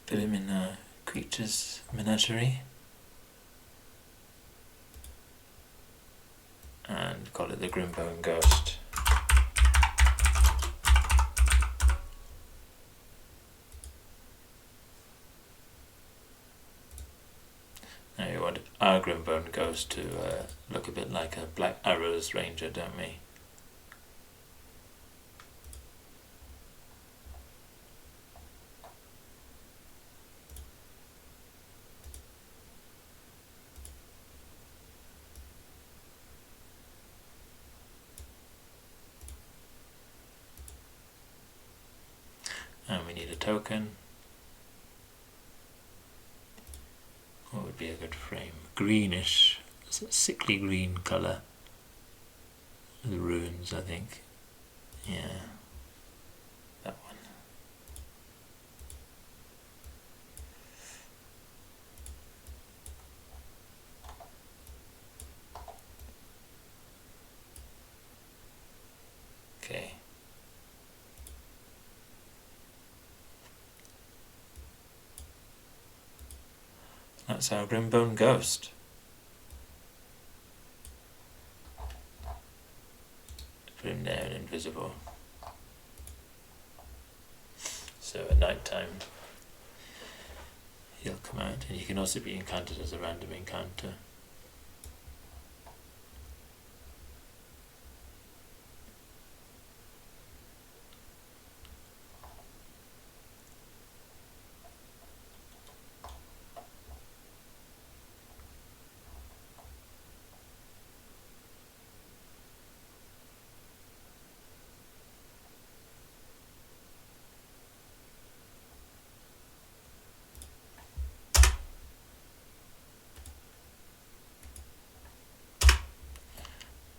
Put him in a creature's menagerie and call it the Grimbone Ghost. Now we want our Grimbone Ghost to look a bit like a Black Arrows Ranger, don't we? And we need a token. What would be a good frame? Greenish. It's a sickly green colour. The runes, I think. Yeah. That one. That's our Grimbone ghost. Put him there and invisible. So at night time he'll come out, and he can also be encountered as a random encounter.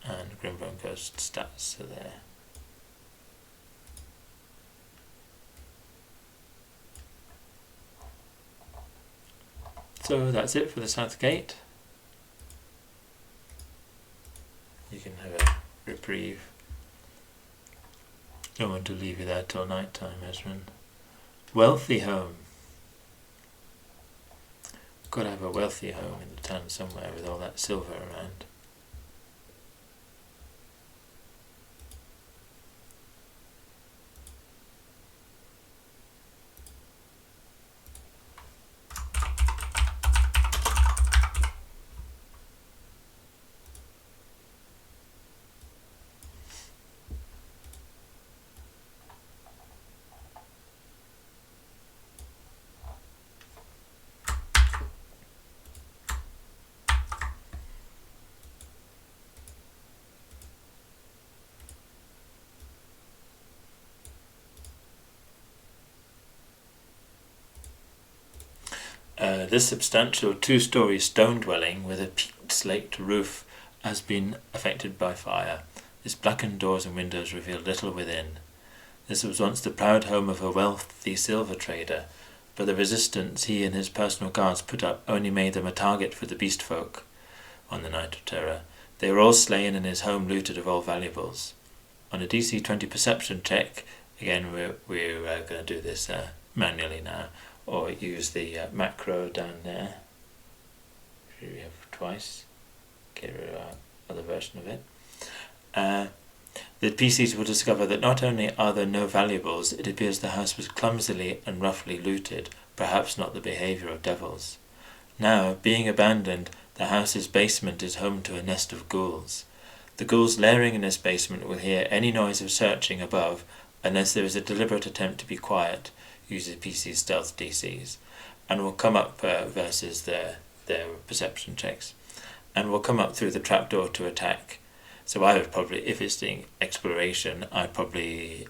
And Grimbone Ghost stats are there. So that's it for the south gate. You can have a reprieve. Don't want to leave you there till night time, Esmond. Wealthy home. Got to have a wealthy home in the town somewhere with all that silver around. This substantial two-storey stone dwelling with a peaked slate roof has been affected by fire. Its blackened doors and windows reveal little within. This was once the proud home of a wealthy silver trader, but the resistance he and his personal guards put up only made them a target for the beast folk. On the night of terror, they were all slain and his home looted of all valuables. On a DC 20 perception check, again we're going to do this manually now, or use the macro down there. We have twice. Get rid of our other version of it. The PCs will discover that not only are there no valuables, it appears the house was clumsily and roughly looted, perhaps not the behaviour of devils. Now, being abandoned, the house's basement is home to a nest of ghouls. The ghouls lairing in this basement will hear any noise of searching above, unless there is a deliberate attempt to be quiet, uses PC's stealth DCs, and will come up versus their perception checks, and will come up through the trapdoor to attack. So I would probably, if it's doing exploration, I'd probably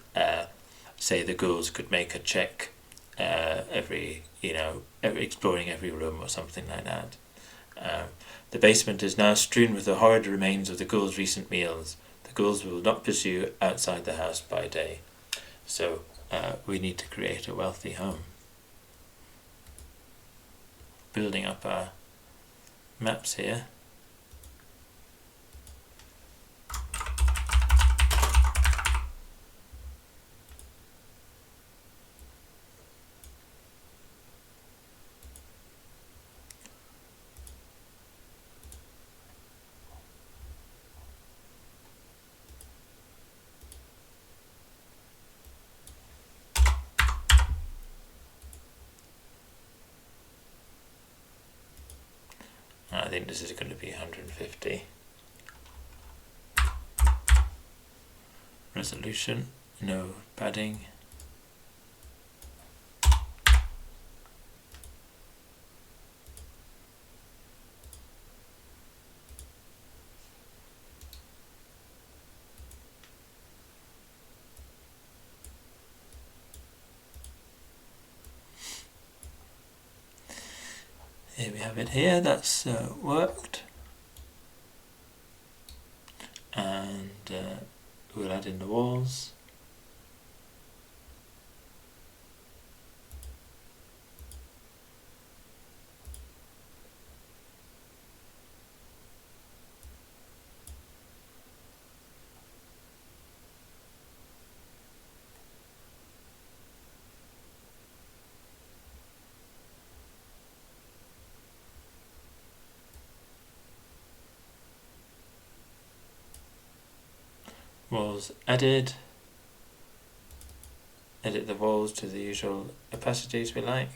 say the ghouls could make a check every exploring every room or something like that. The basement is now strewn with the horrid remains of the ghouls' recent meals. The ghouls will not pursue outside the house by day. So we need to create a wealthy home. Building up our maps here. I think this is going to be 150. Resolution, no padding. Here we have it here, that's worked. And we'll add in the walls. Walls added. Edit the walls to the usual opacities we like.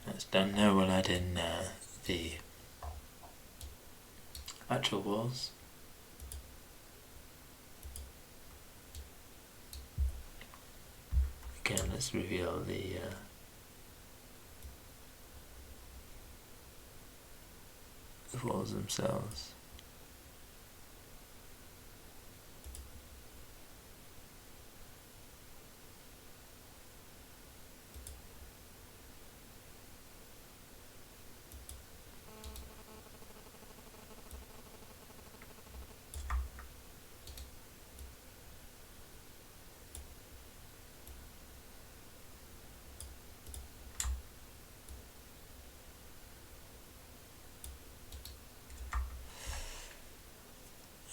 That's done. Now we'll add in the actual walls. Again, let's reveal the walls themselves.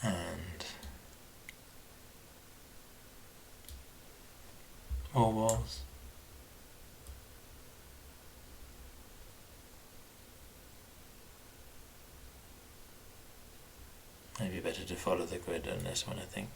And more walls. Maybe better to follow the grid on this one, I think.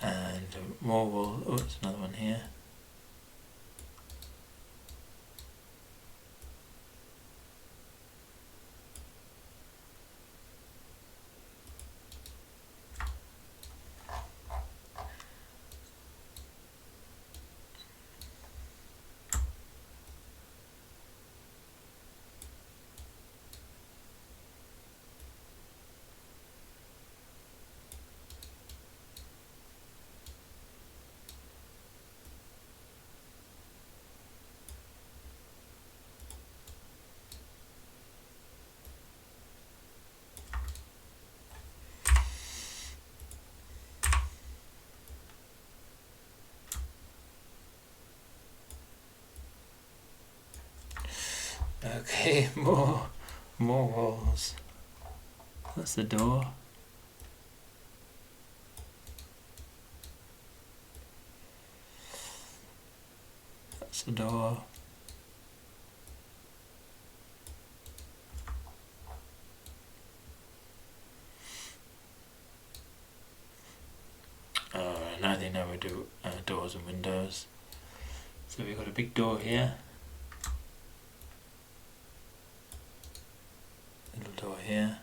And more wall. Oh, there's another one here. Okay, more walls. That's the door. That's the door. And I think now we do doors and windows. So we've got a big door here. Little door here.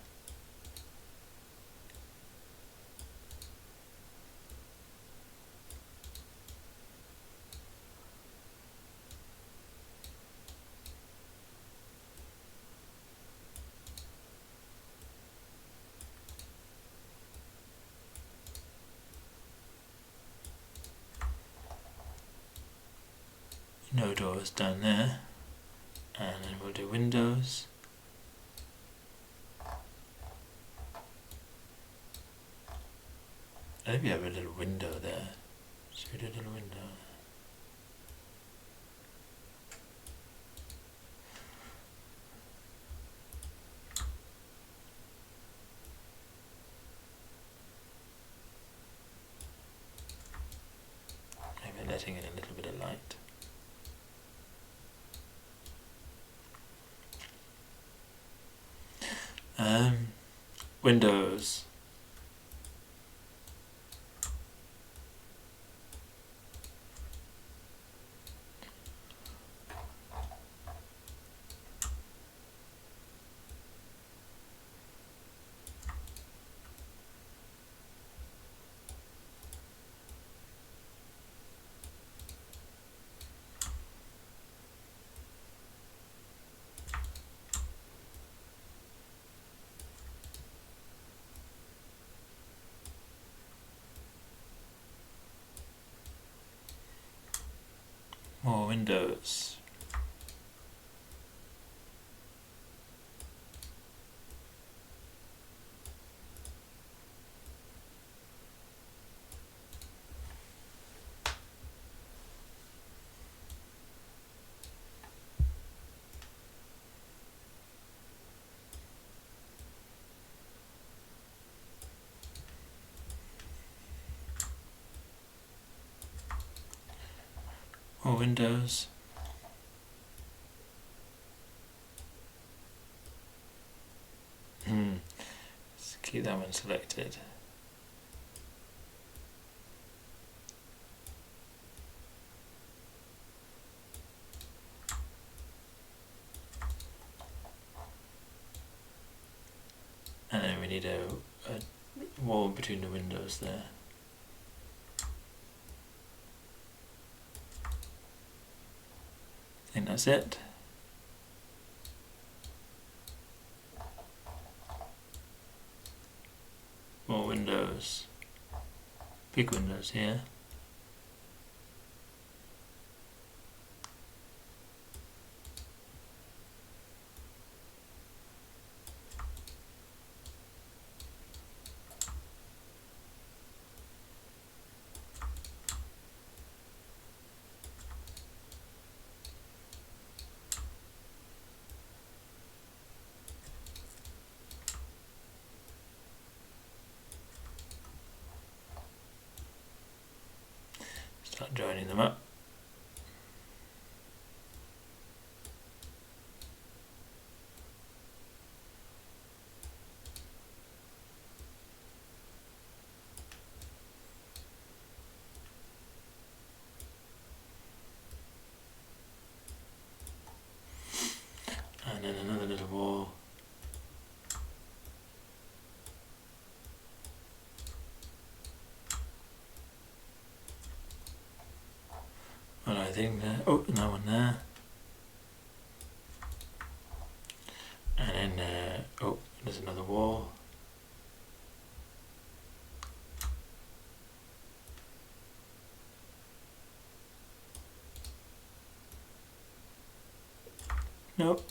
No doors down there. And then we'll do windows. Maybe have a little window there. Should we do a little window? Maybe letting in a little bit of light. Windows. windows. More windows. Let's keep that one selected. And then we need a wall between the windows there. I think that's it. More windows. Big windows here. Start joining them up. And then another little wall. And I think there, oh, no one there. And then, oh, there's another wall. Nope.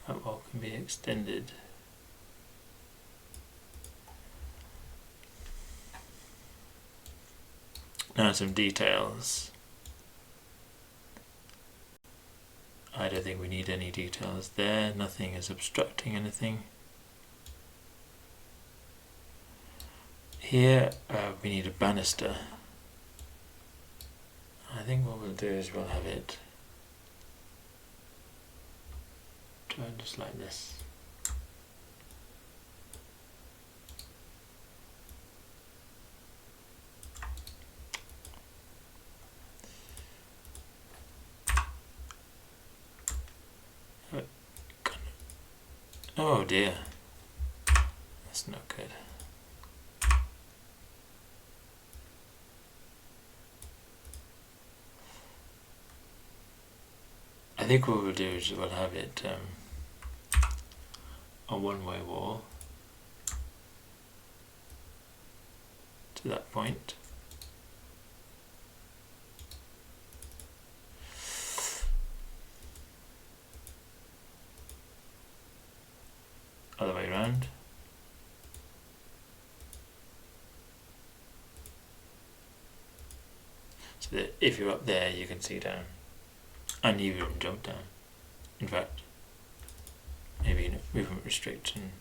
That wall can be extended. Now some details. I don't think we need any details there. Nothing is obstructing anything. Here we need a banister. I think what we'll do is we'll have it turn just like this. Oh dear, that's not good. I think what we'll do is we'll have it a one-way wall to that point. Other way around. So that if you're up there you can see down. And you even jump down. In fact, maybe movement restriction.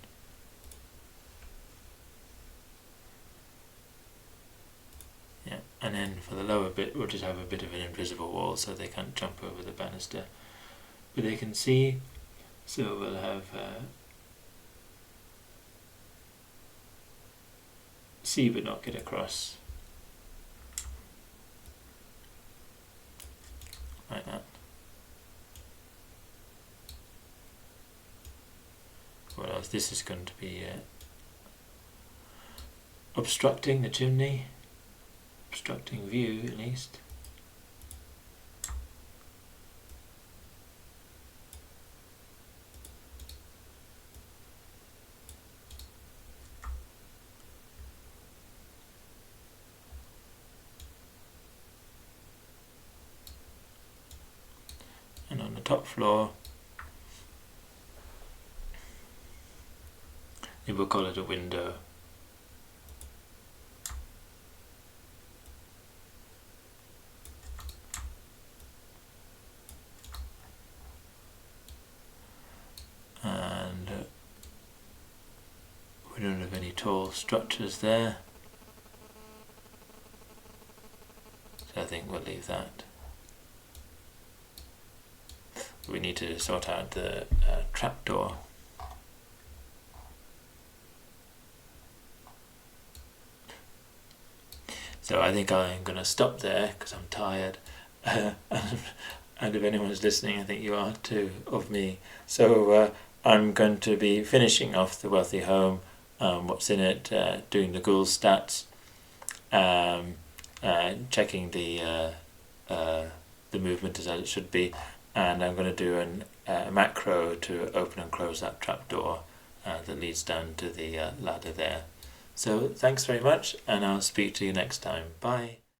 Yeah, and then for the lower bit we'll just have a bit of an invisible wall so they can't jump over the banister. But they can see, so we'll have see but not get across. Like that. What else? This is going to be obstructing the chimney, obstructing view at least. on the top floor. We will call it a window. And we don't have any tall structures there, so I think we'll leave that. We need to sort out the trapdoor. So I think I'm going to stop there because I'm tired. And if anyone's listening, I think you are too, of me. So I'm going to be finishing off the wealthy home, what's in it, doing the ghoul stats, checking the movement as it should be, and I'm going to do a macro to open and close that trapdoor that leads down to the ladder there. So thanks very much, and I'll speak to you next time. Bye.